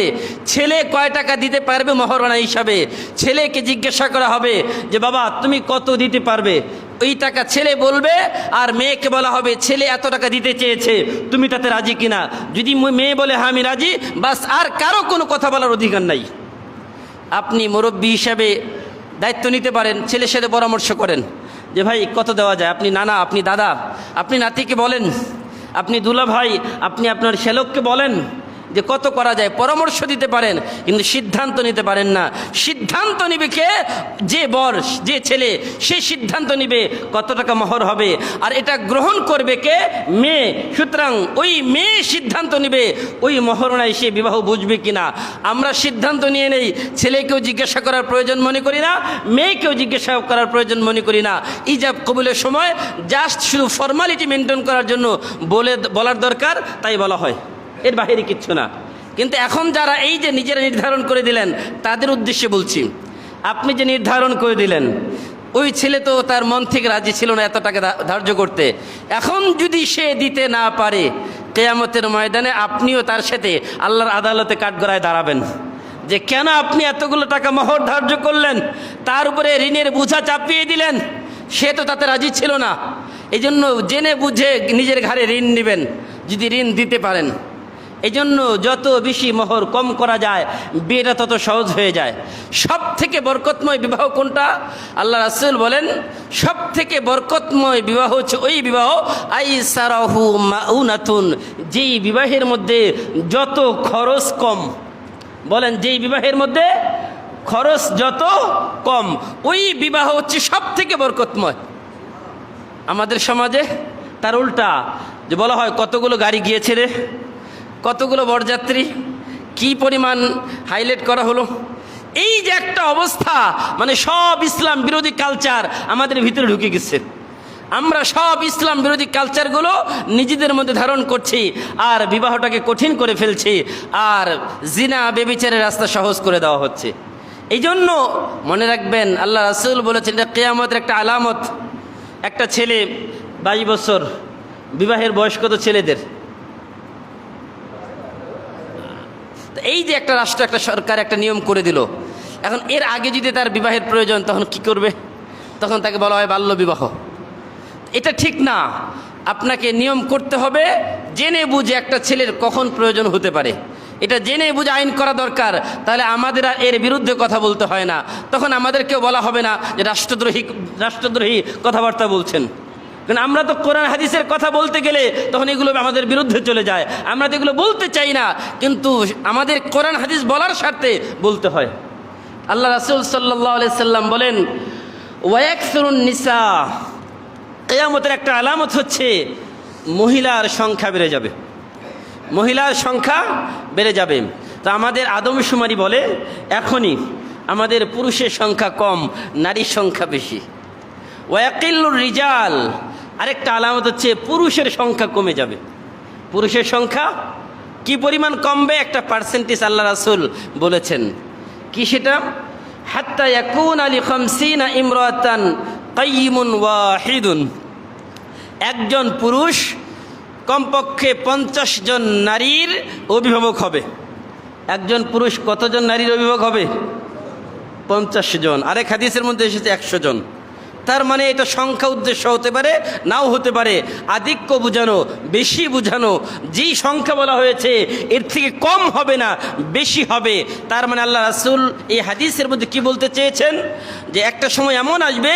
ছেলে কয় টাকা দিতে পারবে মহারণা হিসাবে। ছেলেকে জিজ্ঞাসা করা হবে যে বাবা তুমি কত দিতে পারবে, ওই টাকা ছেলে বলবে, আর মেয়েকে বলা হবে ছেলে এত টাকা দিতে চেয়েছে, তুমি তাতে রাজি কিনা। যদি মেয়ে বলে হ্যাঁ আমি রাজি, বাস, আর কারো কোনো কথা বলার অধিকার নাই। আপনি মুরব্বী হিসাবে দায়িত্ব নিতে পারেন, ছেলের সাথে পরামর্শ করেন যে ভাই কত দেওয়া যায়, আপনি নানা, আপনি দাদা, আপনি নাতিকে বলেন, আপনি দুলা ভাই, আপনি আপনার শ্যালককে বলেন যে কত করা যায়, পরামর্শ দিতে পারেন, কিন্তু সিদ্ধান্ত নিতে পারেন না। সিদ্ধান্ত নিবে কে? যে বর, যে ছেলে, সে সিদ্ধান্ত নিবে কত টাকা মোহর হবে, আর এটা গ্রহণ করবে কে? মেয়ে। সুতরাং ওই মেয়ে সিদ্ধান্ত নিবে ওই মহরণায় সে বিবাহ বুঝবে কিনা। আমরা সিদ্ধান্ত নিয়ে নেই, ছেলেকেও জিজ্ঞাসা করার প্রয়োজন মনে করি না, মেয়েকেও জিজ্ঞাসা করার প্রয়োজন মনে করি না। ইজাব কবুলের সময় জাস্ট শুধু ফর্মালিটি মেনটেন করার জন্য বলার দরকার, তাই বলা হয়, এর বাহিরে কিচ্ছু না। কিন্তু এখন যারা এই যে নিজেরা নির্ধারণ করে দিলেন, তাদের উদ্দেশ্যে বলছি, আপনি যে নির্ধারণ করে দিলেন, ওই ছেলে তো তার মন থেকে রাজি ছিল না এত টাকা ধার্য করতে, এখন যদি সে দিতে না পারে, কিয়ামতের ময়দানে আপনিও তার সাথে আল্লাহর আদালতে কাঠগড়ায় দাঁড়াবেন যে কেন আপনি এতগুলো টাকা মোহর ধার্য করলেন, তার উপরে ঋণের বোঝা চাপিয়ে দিলেন, সে তো তাতে রাজি ছিল না। এই জন্য জেনে বুঝে নিজের ঘাড়ে ঋণ নেবেন যদি ঋণ দিতে পারেন। এই জন্য যত বেশি মোহর কম করা যায়, বিয়েটা তত সহজ হয়ে যায়। সব থেকে বরকতময় বিবাহ কোনটা? আল্লাহ রাসূল বলেন সব থেকে বরকতময় বিবাহ হচ্ছে ওই বিবাহ আইসারাহু মাউনাতুন, যেই বিবাহের মধ্যে যত খরচ কম। বলেন, যেই বিবাহের মধ্যে খরচ যত কম, ওই বিবাহ হচ্ছে সব থেকে বরকতময়। আমাদের সমাজে তার উল্টা, যে বলা হয় কতগুলো গাড়ি গিয়েছে রে, কতগুলো বরযাত্রী, কি পরিমাণ হাইলাইট করা হলো। এই যে একটা অবস্থা, মানে সব ইসলাম বিরোধী কালচার আমাদের ভিতরে ঢুকে গেছে। আমরা সব ইসলাম বিরোধী কালচারগুলো নিজেদের মধ্যে ধারণ করছি, আর বিবাহটাকে কঠিন করে ফেলছি, আর জিনা বেবিচারের রাস্তা সহজ করে দেওয়া হচ্ছে। এই জন্য মনে রাখবেন, আল্লাহ রাসূল বলেছেন এটা কিয়ামতের একটা আলামত। একটা ছেলে 22 বছর, বিবাহের বয়স কত ছেলেদের? এই যে একটা রাষ্ট্র, একটা সরকার একটা নিয়ম করে দিল, এখন এর আগে যদি তার বিবাহের প্রয়োজন, তখন কি করবে? তখন তাকে বলা হয় বাল্য বিবাহ। এটা ঠিক না। আপনাকে নিয়ম করতে হবে, জেনে বুঝে একটা ছেলের কখন প্রয়োজন হতে পারে, এটা জেনে বুঝে আইন করা দরকার। তাহলে আমাদের আর এর বিরুদ্ধে কথা বলতে হয় না, তখন আমাদেরকেও বলা হবে না যে রাষ্ট্রদ্রোহী কথাবার্তা বলছেন। কারণ আমরা তো কোরআন হাদিসের কথা বলতে গেলে তখন এগুলো আমাদের বিরুদ্ধে চলে যায়। আমরা তো এগুলো বলতে চাই না, কিন্তু আমাদের কোরআন হাদিস বলার স্বার্থে বলতে হয়। আল্লাহ রাসূল সাল্লাল্লাহু আলাইহি সাল্লাম বলেন ওয়ায়াকসুরুন নিসা, কিয়ামতের একটা আলামত হচ্ছে মহিলার সংখ্যা বেড়ে যাবে, মহিলার সংখ্যা বেড়ে যাবে। তো আমাদের আদমশুমারি বলে এখনই আমাদের পুরুষের সংখ্যা কম, নারীর সংখ্যা বেশি। ওয়াকিল্লুর রিজাল, আরেকটা আলামত হচ্ছে পুরুষের সংখ্যা কমে যাবে। পুরুষের সংখ্যা কি পরিমাণ কমবে, একটা পার্সেন্টেজ আল্লাহ রাসূল বলেছেন। কি সেটা? হাত্তা ইয়াকুনা লি 50 ইমরাতান কাইয়িমুন ওয়াহিদুন, একজন পুরুষ কমপক্ষে 50 জন নারীর অভিভাবক হবে। একজন পুরুষ কতজন নারীর অভিভাবক হবে? 50 জন। আরেক হাদিসের মধ্যে এসেছে 100 জন। তার মানে এটা সংখ্যা উদ্দেশ্য হতে পারে, নাও হতে পারে। আধিক্য বোঝানো, বেশি বোঝানো, যেই সংখ্যা বলা হয়েছে এর থেকে কম হবে না, বেশি হবে। তার মানে আল্লাহ রাসূল এই হাদিসের মধ্যে কি বলতে চেয়েছেন, যে একটা সময় এমন আসবে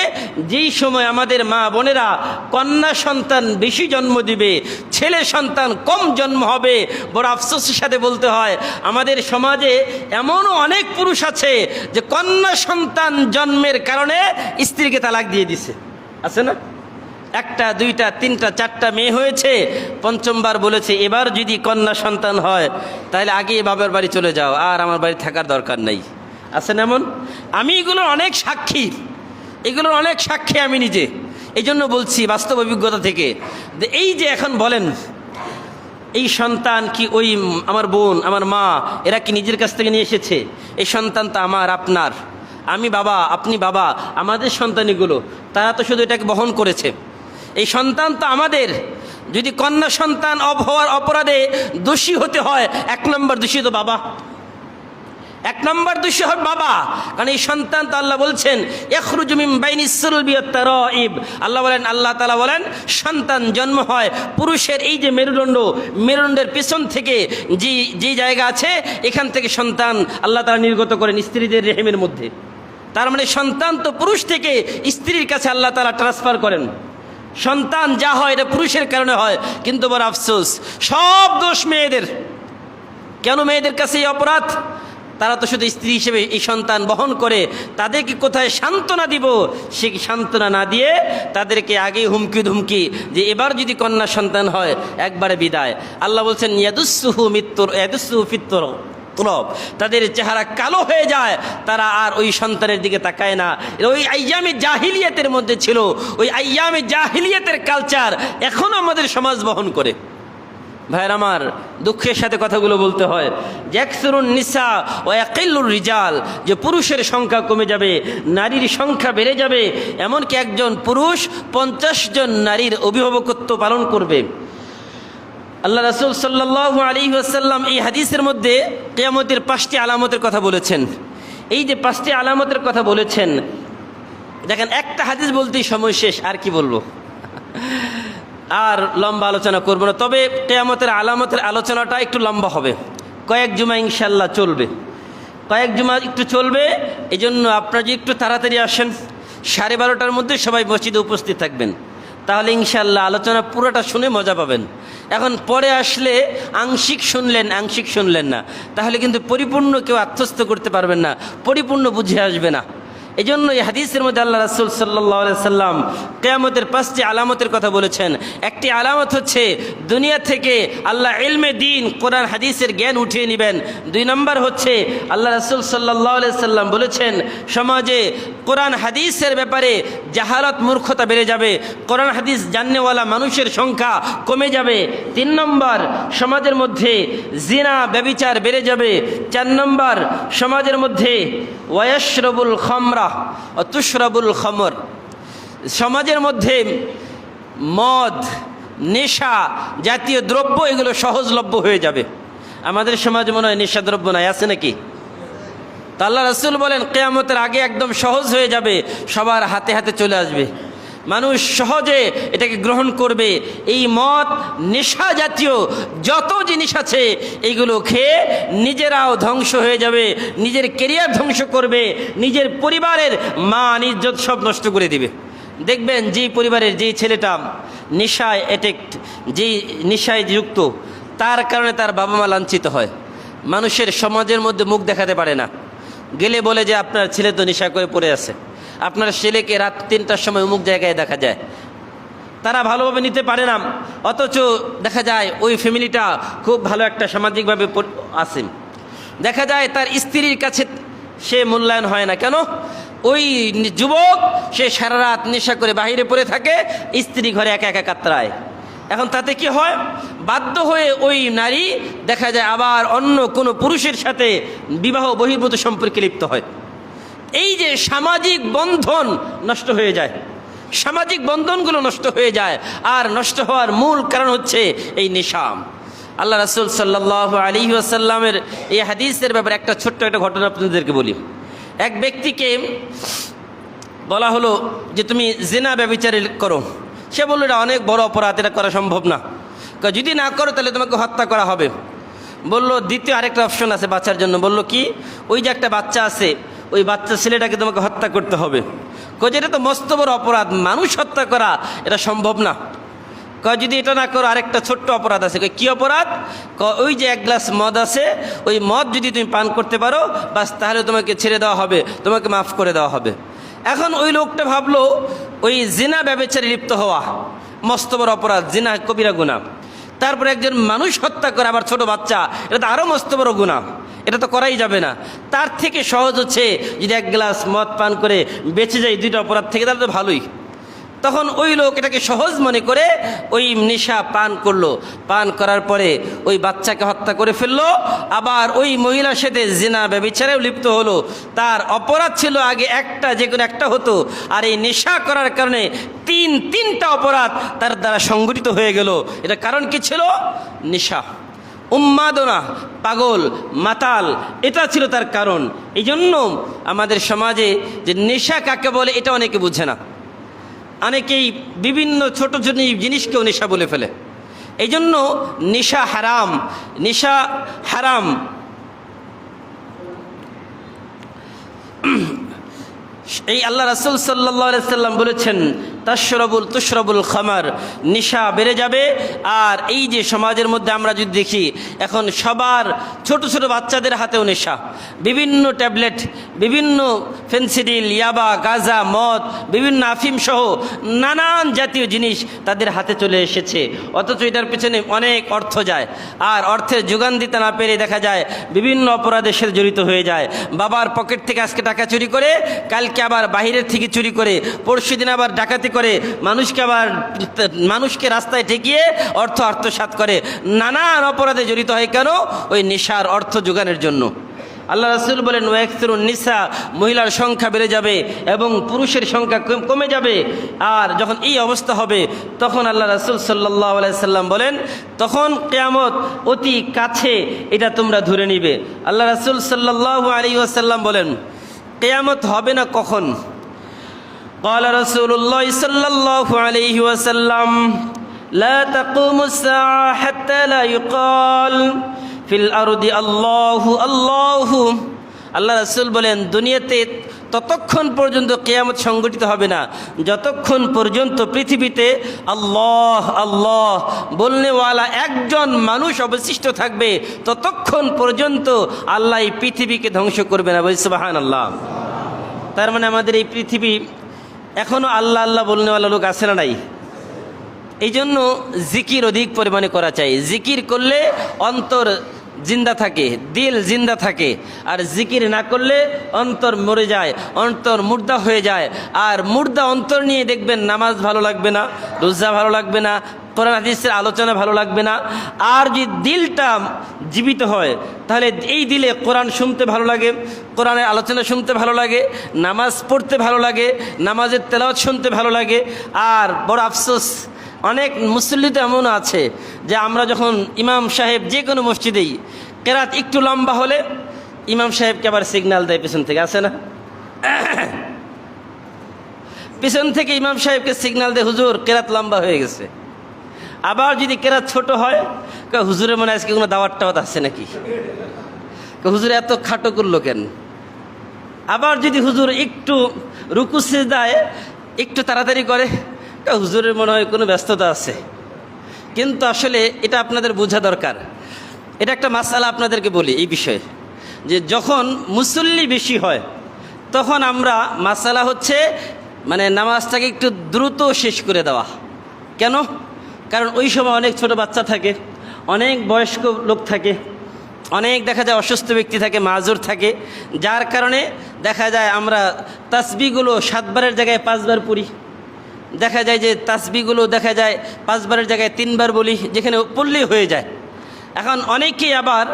যেই সময় আমাদের মা বোনেরা কন্যা সন্তান বেশি জন্ম দিবে, ছেলে সন্তান কম জন্ম হবে। বড় আফসোসের সাথে বলতে হয়, আমাদের সমাজে এমনও অনেক পুরুষ আছে যে কন্যা সন্তান জন্মের কারণে স্ত্রীকে তালাক দিয়ে দিছে, আছে না? একটা, দুইটা, তিনটা, চারটা মেয়ে হয়েছে, পঞ্চমবার বলেছে এবার যদি কন্যা সন্তান হয় তাহলে আগে বাবার বাড়ি চলে যাও, আর আমার বাড়ি থাকার দরকার নেই। আছেন এমন? আমি এগুলোর অনেক সাক্ষী, এগুলোর অনেক সাক্ষী আমি নিজে। এই জন্য বলছি বাস্তব অভিজ্ঞতা থেকে, যে এই যে এখন বলেন এই সন্তান কি ওই আমার বোন, আমার মা, এরা কি নিজের কাছ থেকে নিয়ে এসেছে? এই সন্তান তো আমার, আপনার, আমি বাবা, আপনি বাবা, আমাদের সন্তানগুলো, তারা তো শুধু এটাকে বহন করেছে। এই সন্তান তো আমাদের। যদি কন্যা সন্তান হওয়ার অপরাধে দোষী হতে হয়, 1 নম্বর দোষী তো বাবা, 1 নম্বর দোষী হবে বাবা। কারণ এই সন্তান তো আল্লাহ বলছেন ইখরুজু মিন বাইনিস সুলবি ওয়াত তারাইব, আল্লাহ বলেন, আল্লাহ তাআলা বলেন সন্তান জন্ম হয় পুরুষের এই যে মেরুদণ্ডের পেছন থেকে যে জায়গা আছে, এখান থেকে সন্তান আল্লাহ তাআলা নির্গত করেন স্ত্রীদের রেহেমের মধ্যে। তার মানে সন্তান তো পুরুষ থেকে স্ত্রীর কাছে আল্লাহ তাআলা ট্রান্সফার করেন। সন্তান যা হয় এটা পুরুষের কারণে হয়, কিন্তু বড় আফসোস সব দোষ মেয়েদের। কেন মেয়েদের কাছে এই অপরাধ? তারা তো শুধু স্ত্রী হিসেবে এই সন্তান বহন করে, তাদেরকে কোথায় সান্ত্বনা দিব, সে সান্ত্বনা না দিয়ে তাদেরকে আগেই হুমকি ধুমকি যে এবার যদি কন্যা সন্তান হয় একবারে বিদায়। আল্লাহ বলছেন ইয়াদুসুহু ফিত্তর তুরব, তাদের চেহারা কালো হয়ে যায়, তারা আর ওই সন্তানের দিকে তাকায় না। ওই আইয়ামে জাহিলিয়াতের মধ্যে ছিল, ওই আইয়ামে জাহিলিয়াতের কালচার এখনও আমাদের সমাজ বহন করে। ভাইয়ের আমার, দুঃখের সাথে কথাগুলো বলতে হয়। ইয়াকসুরুন নিসা ওয়া ইয়াকিল্লুর রিজাল, যে পুরুষের সংখ্যা কমে যাবে, নারীর সংখ্যা বেড়ে যাবে। এমনকি একজন পুরুষ 50 জন নারীর অভিভাবকত্ব পালন করবে। আল্লাহ রাসূল সাল্লাল্লাহু আলাইহি ওয়াসাল্লাম এই হাদিসের মধ্যে কিয়ামতের 5টি আলামতের কথা বলেছেন। এই যে 5টি আলামতের কথা বলেছেন, দেখেন একটা হাদিস বলতেই সময় শেষ, আর কি বলবো, আর লম্বা আলোচনা করবো না। তবে কিয়ামতের আলামতের আলোচনাটা একটু লম্বা হবে, কয়েক জুমা ইনশাল্লাহ চলবে, কয়েক জুমা একটু চলবে। এই জন্য আপনারা যদি একটু তাড়াতাড়ি আসেন, 12:30টার মধ্যে সবাই মসজিদে উপস্থিত থাকবেন, তাহলে ইনশাল্লাহ আলোচনা পুরোটা শুনে মজা পাবেন। এখন পরে আসলে আংশিক শুনলেন না, তাহলে কিন্তু পরিপূর্ণ কেউ আত্মস্থ করতে পারবেন না, পরিপূর্ণ বুঝে আসবে না। এই জন্য এই হাদিসের মধ্যে আল্লাহ রাসূল সাল্লাল্লাহু আলাইহি সাল্লাম কিয়ামতের 5টি আলামতের কথা বলেছেন। একটি আলামত হচ্ছে দুনিয়া থেকে আল্লাহ ইলমে দ্বীন, কোরআন হাদিসের জ্ঞান উঠিয়ে নেবেন। 2 নম্বর হচ্ছে আল্লাহ রাসূল সাল্লাল্লাহু আলাইহি সাল্লাম বলেছেন সমাজে কোরআন হাদিসের ব্যাপারে জাহালত, মূর্খতা বেড়ে যাবে, কোরআন হাদিস জাননেওয়ালা মানুষের সংখ্যা কমে যাবে। 3 নম্বর সমাজের মধ্যে জিনা, ব্যভিচার বেড়ে যাবে। 4 নম্বর সমাজের মধ্যে ওয়ায়াশরাবুল খামরা ও তুশরাবুল খামর, সমাজের মধ্যে মদ, নেশা জাতীয় দ্রব্য এগুলো সহজলভ্য হয়ে যাবে। আমাদের সমাজে মনে হয় নেশা দ্রব্য নাই, আছে নাকি? তা আল্লাহ রাসূল বলেন কিয়ামতের আগে একদম সহজ হয়ে যাবে, সবার হাতে হাতে চলে আসবে, মানুষ সহজে এটাকে গ্রহণ করবে। এই মদ, নেশা জাতীয় যত জিনিস আছে এইগুলো খেয়ে নিজেরাও ধ্বংস হয়ে যাবে, নিজের কেরিয়ার ধ্বংস করবে, নিজের পরিবারের মান ইজ্জত সব নষ্ট করে দিবে। দেখবেন যেই পরিবারের যেই ছেলেটা নেশায় অ্যাডিক্ট, যেই নেশায় যুক্ত, তার কারণে তার বাবা মা লাঞ্ছিত হয়, মানুষের সমাজের মধ্যে মুখ দেখাতে পারে না। গেলে বলে যে আপনার ছেলে তো নেশা করে পড়ে আছে, আপনার ছেলেকে রাত 3টার সময় অমুক জায়গায় দেখা যায়। তারা ভালোভাবে নিতে পারে না, অথচ দেখা যায় ওই ফ্যামিলিটা খুব ভালো একটা সামাজিকভাবে আছে। দেখা যায় তার স্ত্রীর কাছে সে মূল্যায়ন হয় না। কেন? ওই যুবক সে সারা রাত নেশা করে বাহিরে পড়ে থাকে, স্ত্রী ঘরে একা একা কাতরায়। এখন তাতে কি হয়? বাধ্য হয়ে ওই নারী দেখা যায় আবার অন্য কোনো পুরুষের সাথে বিবাহ বহির্ভূত সম্পর্কে লিপ্ত হয়। এই যে সামাজিক বন্ধন নষ্ট হয়ে যায়, সামাজিক বন্ধনগুলো নষ্ট হয়ে যায়, আর নষ্ট হওয়ার মূল কারণ হচ্ছে এই নেশা। আল্লাহ রাসূল সাল্লাল্লাহু আলাইহি ওয়াসাল্লামের এই হাদিসের ব্যাপারে একটা ছোট্ট একটা ঘটনা আপনাদেরকে বলি। এক ব্যক্তিকে বলা হলো যে তুমি জিনা ব্যভিচার করো। সে বলল এটা অনেক বড় অপরাধ, এটা করা সম্ভব না। যদি না করো তাহলে তোমাকে হত্যা করা হবে। বলল দ্বিতীয় আরেকটা অপশন আছে বাচ্চার জন্য। বলল কি, ওই যে একটা বাচ্চা আছে, ওই বাচ্চা ছেলেটাকে তোমাকে হত্যা করতে হবে। এটা তো মস্ত বড় অপরাধ, মানুষ হত্যা করা এটা সম্ভব না। যদি এটা না করো আরেকটা ছোট্ট অপরাধ আছে। কি অপরাধ? ওই যে এক গ্লাস মদ আছে, ওই মদ যদি তুমি পান করতে পারো বাস, তাহলে তোমাকে ছেড়ে দেওয়া হবে, তোমাকে মাফ করে দেওয়া হবে। এখন ওই লোকটা ভাবলো ওই জিনা ব্যভিচারে লিপ্ত হওয়া মস্ত বড় অপরাধ, জিনা কবিরা গুনাহ। তারপরে একজন মানুষ হত্যা করে, আবার ছোট বাচ্চা, এটা তো আরও মস্ত বড় গুনাহ, এটা তো করাই যাবে না। তার থেকে সহজ হচ্ছে যদি এক গ্লাস মদ পান করে বেঁচে যায় দুইটা অপরাধ থেকে, তাহলে তো ভালোই। তখন ওই লোক এটাকে সহজ মনে করে ওই নেশা পান করলো। পান করার পরে ওই বাচ্চাকে হত্যা করে ফেললো, আবার ওই মহিলার সাথে জিনা ব্যভিচারেও লিপ্ত হলো। তার অপরাধ ছিল আগে একটা, যে কোনো একটা হতো, আর এই নেশা করার কারণে তিনটা অপরাধ তার দ্বারা সংগঠিত হয়ে গেল। এটা কারণ কি ছিল? নেশা, উন্মাদনা, পাগল, মাতাল, এটা ছিল তার কারণ। এই জন্য আমাদের সমাজে যে নেশা কাকে বলে এটা অনেকে বুঝে না। অনেকেই বিভিন্ন ছোট ছোট জিনিসকেও নেশা বলে ফেলে। এই জন্য নেশা হারাম, নেশা হারাম। এই আল্লাহ রাসূল সাল্লাল্লাহু আলাইহি সাল্লাম বলেছেন তুশরাবুল খামার, নেশা বেড়ে যাবে। আর এই যে সমাজের মধ্যে আমরা যদি দেখি এখন সবার ছোট ছোট বাচ্চাদের হাতেও নেশা, বিভিন্ন ট্যাবলেট, বিভিন্ন ফেন্সিডিল, ইয়াবা, গাঁজা, মদ, বিভিন্ন আফিম সহ নানান জাতীয় জিনিস তাদের হাতে চলে এসেছে। অথচ এটার পেছনে অনেক অর্থ যায়, আর অর্থের যোগান দিতে না পেরে দেখা যায় বিভিন্ন অপরাধের সাথে জড়িত হয়ে যায়। বাবার পকেট থেকে আজকে টাকা চুরি করে, কালকে আবার বাহিরের থেকে চুরি করে, পরশু দিন আবার ডাকাতি করে, মানুষকে রাস্তায় ঠেকিয়ে অর্থ আত্মসাৎ করে, নানান অপরাধে জড়িত হয়। কেন? ওই নেশার অর্থ যোগানের জন্য। আল্লাহ রাসূল বলেন ওয়াকসুরুন নিসা, মহিলার সংখ্যা বেড়ে যাবে এবং পুরুষের সংখ্যা কমে যাবে। আর যখন এই অবস্থা হবে তখন আল্লাহ রাসূল সাল্লাল্লাহু আলাইহি সাল্লাম বলেন তখন কিয়ামত অতি কাছে, এটা তোমরা ধরে নিবে। আল্লাহ রাসূল সাল্লাল্লাহু আলাইহি ওয়াসাল্লাম বলেন কিয়ামত হবে না কখন? قال رسول الله صلى الله عليه وسلم لا تقوم الساعة حتى لا يقال في الأرض الله الله। আল্লাহ রাসূল বলেন দুনিয়াতে ততক্ষণ পর্যন্ত কিয়ামত সংগঠিত হবে না যতক্ষণ পর্যন্ত পৃথিবীতে আল্লাহ আল্লাহ বলনেওয়ালা একজন মানুষ অবশিষ্ট থাকবে, ততক্ষণ পর্যন্ত আল্লাহ এই পৃথিবীকে ধ্বংস করবে না। বলি সুবহানাল্লাহ। তার মানে আমাদের এই পৃথিবী এখনও আল্লাহ আল্লাহ বলনেওয়ালা লোক আছে না নাই? এই জন্য জিকির অধিক পরিমাণে করা চাই। জিকির করলে অন্তর জিন্দা থাকে, দিল জিন্দা থাকে। আর জিকির না করলে অন্তর মরে যায়, অন্তর মুর্দা হয়ে যায়। আর মুর্দা অন্তর নিয়ে দেখবেন নামাজ ভালো লাগবে না, রোজা ভালো লাগবে না, কোরআন হাদিসের আলোচনা ভালো লাগবে না। আর যদি দিলটা জীবিত হয় তাহলে এই দিলে কোরআন শুনতে ভালো লাগে, কোরআনের আলোচনা শুনতে ভালো লাগে, নামাজ পড়তে ভালো লাগে, নামাজের তেলাওয়াত শুনতে ভালো লাগে। আর বড় আফসোস, অনেক মুসল্লি তো এমন আছে যে আমরা যখন ইমাম সাহেব যে কোনো মসজিদেই কেরাত একটু লম্বা হলে ইমাম সাহেবকে আবার সিগন্যাল দেয় পেছন থেকে, আছে না? পেছন থেকে ইমাম সাহেবকে সিগন্যাল দেয় হুজুর কেরাত লম্বা হয়ে গেছে। আবার যদি কেরাত ছোট হয় হুজুরের মনে আজকে কোনো দাওয়াত টাওয়াত আছে নাকি, হুজুর এত খাটো করলো কেন? আবার যদি হুজুর একটু রুকু সিজদায় একটু তাড়াতাড়ি করে হুজুরের মনে হয় কোনো ব্যস্ততা আছে। কিন্তু আসলে এটা আপনাদের বোঝা দরকার। এটা একটা মাসআলা আপনাদেরকে বলি এই বিষয়ে, যে যখন মুসল্লি বেশি হয় তখন আমরা মাসআলা হচ্ছে মানে নামাজটাকে একটু দ্রুত শেষ করে দেওয়া। কেন? কারণ ওই সময় অনেক ছোট বাচ্চা থাকে, অনেক বয়স্ক লোক থাকে, অনেক দেখা যায় অসুস্থ ব্যক্তি থাকে, মাযুর থাকে, যার কারণে দেখা যায় আমরা তাসবিহগুলো 7 বারের জায়গায় 5 বার পড়ি। দেখা যায় যে তাসবিহগুলো দেখা যায় 5 বারের জায়গায় 3 বার বলি, যেখানে পড়লেই হয়ে যায়। এখন অনেকেই আবার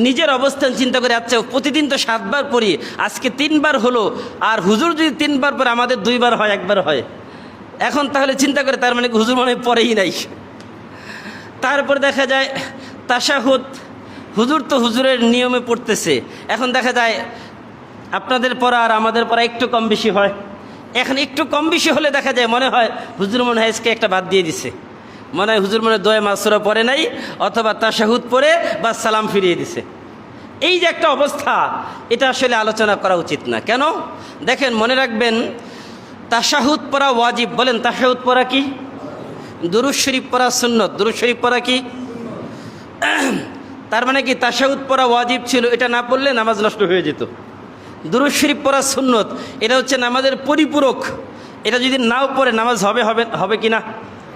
নিজের অবস্থান চিন্তা করে, আচ্ছা প্রতিদিন তো 7 বার পড়ি, আজকে 3 বার হলো, আর হুজুর যদি 3 বার পরে আমাদের 2 বার হয়, 1 বার হয়। এখন তাহলে চিন্তা করে তার মানে হুজুর মনে পড়েই নাই। তারপর দেখা যায় তাশাহুদ, হুজুর তো হুজুরের নিয়মে পড়তেছে। এখন দেখা যায় আপনাদের পড়া আর আমাদের পড়া একটু কম বেশি হয়, এখন একটু কম বেশি হলে দেখা যায় মনে হয় হুজুর মনে হয় আজকে একটা বাদ দিয়ে দিছে, মনে হয় হুজুর মনে দোয়া মাসুরা পড়ে নাই, অথবা তাশাহুদ পড়ে বা সালাম ফিরিয়ে দিছে। এই যে একটা অবস্থা, এটা আসলে আলোচনা করা উচিত না। কেন? দেখেন, মনে রাখবেন, তাশাহুদ পড়া ওয়াজিব। বলেন, তাশাহুদ পড়া কি? দুরূদ শরীফ পড়া সুন্নত। দুরূদ শরীফ পড়া কি? তার মানে কি তাশাহুদ পড়া ওয়াজিব ছিল, এটা না পড়লে নামাজ নষ্ট হয়ে যেত। দুরূদ শরীফ পড়া সুন্নত, এটা হচ্ছে নামাজের পরিপূরক। এটা যদি নাও পড়ে নামাজ হবে কি না?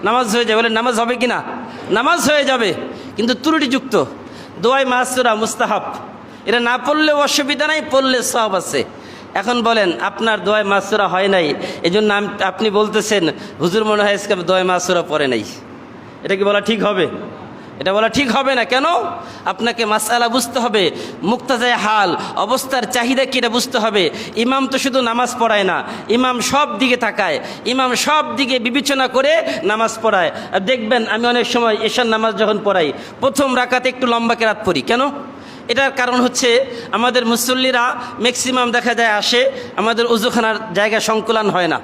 নামাজ হয়ে যাবে। বলে নামাজ হবে কি না? নামাজ হয়ে যাবে, কিন্তু ত্রুটিযুক্ত। দোয়াই মাসুরা মুস্তাহাব, এটা না পড়লেও অসুবিধা নাই, পড়লে সওয়াব আছে। এখন বলেন, আপনার দোয়াই মাসুরা হয় নাই, এই জন্য আপনি বলতেছেন হুজুর মনে হয় আজকে দোয়াই মাসুরা পড়ে নাই। এটা কি বলা ঠিক হবে? এটা বলা ঠিক হবে না। কেন? আপনাকে মাসআলা বুঝতে হবে, মুক্তাজায় হাল, অবস্থার চাহিদা কি এটা বুঝতে হবে। ইমাম তো শুধু নামাজ পড়ায় না, ইমাম সব দিকে তাকায়, ইমাম সব দিকে বিবেচনা করে নামাজ পড়ায়। আর দেখবেন, আমি অনেক সময় এশার নামাজ যখন পড়াই, প্রথম রাকাতে একটু লম্বা কেরাত পড়ি। কেন? এটার কারণ হচ্ছে আমাদের মুসল্লিরা ম্যাক্সিমাম দেখা যায় আসে, আমাদের ওযুখানার জায়গা সংকুলান হয় না।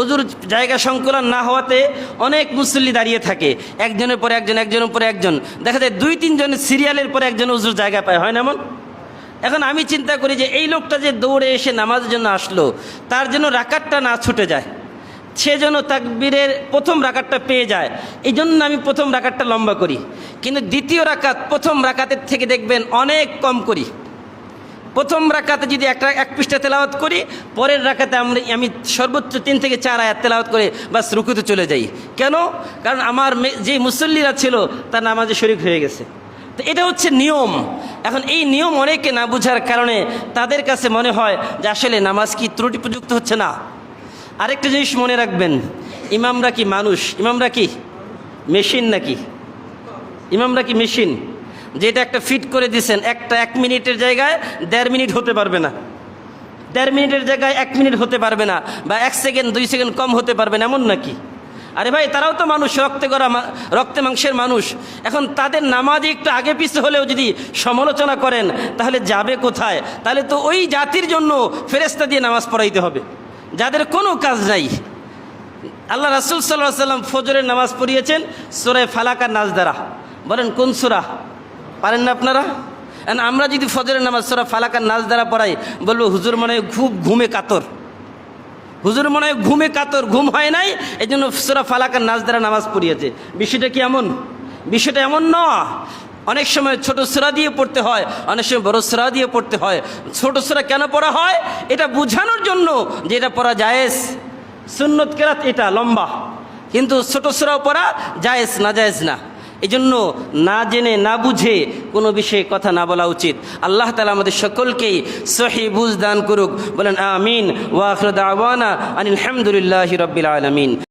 ওযুর জায়গা সংকুলন না হওয়াতে অনেক মুসল্লি দাঁড়িয়ে থাকে, একজনের পরে একজন, একজনের পরে একজন, দেখা যায় 2-3 জনের সিরিয়ালের পরে একজন ওযুর জায়গা পায়, হয় না এমন? এখন আমি চিন্তা করি যে এই লোকটা যে দৌড়ে এসে নামাজের জন্য আসলো, তার জন্য রাকাতটা না ছুটে যায়, সে যেন তাকবীরের প্রথম রাকাতটা পেয়ে যায়, এই জন্য আমি প্রথম রাকাতটা লম্বা করি। কিন্তু দ্বিতীয় রাকাত প্রথম রাকাতের থেকে দেখবেন অনেক কম করি। প্রথম রাকাতে যদি এক পৃষ্ঠা তেলাওয়াত করি, পরের রাকাতে আমি সর্বোচ্চ 3 থেকে 4 আয়াত তেলাওয়াত করে বাস রুকুতে চলে যাই। কেন? কারণ আমার যে মুসল্লিরা ছিল তার নামাজে শরীক হয়ে গেছে। তো এটা হচ্ছে নিয়ম। এখন এই নিয়ম অনেকে না বুঝার কারণে তাদের কাছে মনে হয় যে আসলে নামাজ কি ত্রুটিযুক্ত হচ্ছে না। আরেকটা জিনিস মনে রাখবেন, ইমামরা কি মানুষ? ইমামরা কি মেশিন নাকি? ইমামরা কি মেশিন? যেটা একটা ফিট করে দিয়েছেন, একটা 1 মিনিটের জায়গায় 1.5 মিনিট হতে পারবে না, 1.5 মিনিটের জায়গায় 1 মিনিট হতে পারবে না, বা 1 সেকেন্ড 2 সেকেন্ড কম হতে পারবে না, এমন নাকি? আরে ভাই, তারাও তো মানুষ, রক্তে মাংসের মানুষ। এখন তাদের নামাজে একটু আগে পিছে হলেও যদি সমালোচনা করেন, তাহলে যাবে কোথায়? তাহলে তো ওই জাতির জন্য ফেরেশতা দিয়ে নামাজ পড়াইতে হবে, যাদের কোনো কাজ নাই। আল্লাহ রাসূল সাল্লাল্লাহু আলাইহি ওয়াসাল্লাম ফজরের নামাজ পড়িয়েছেন সূরা ফালাক আর নাস দ্বারা। বলেন কোন সূরা? পারেন না আপনারা? আমরা যদি ফজরের নামাজ সূরা ফালাক আর নাস দ্বারা পড়াই, বলবো হুজুর মনে হয় খুব ঘুমে কাতর, হুজুর মনে হয় ঘুমে কাতর, ঘুম হয় নাই, এই জন্য সূরা ফালাক আর নাস দ্বারা নামাজ পড়িয়েছে। বিষয়টা কি এমন? বিষয়টা এমন না। অনেক সময় ছোট সূরা দিয়ে পড়তে হয়, অনেক সময় বড় সূরা দিয়ে পড়তে হয়। ছোট সূরা কেন পড়া হয়? এটা বোঝানোর জন্য যে এটা পড়া জায়েজ। সুন্নত কেরাত এটা লম্বা, কিন্তু ছোট সূরাও পড়া জায়েজ, না জায়েজ না। এই জন্য না জেনে না বুঝে কোনো বিষয়ে কথা না বলা উচিত। আল্লাহ তাআলা আমাদের সকলকেই সহি বুঝ দান করুক। বলেন আমিন। ওয়া আখিরু দাওয়ানা আনিল হামদুলিল্লাহি রাব্বিল আলামিন।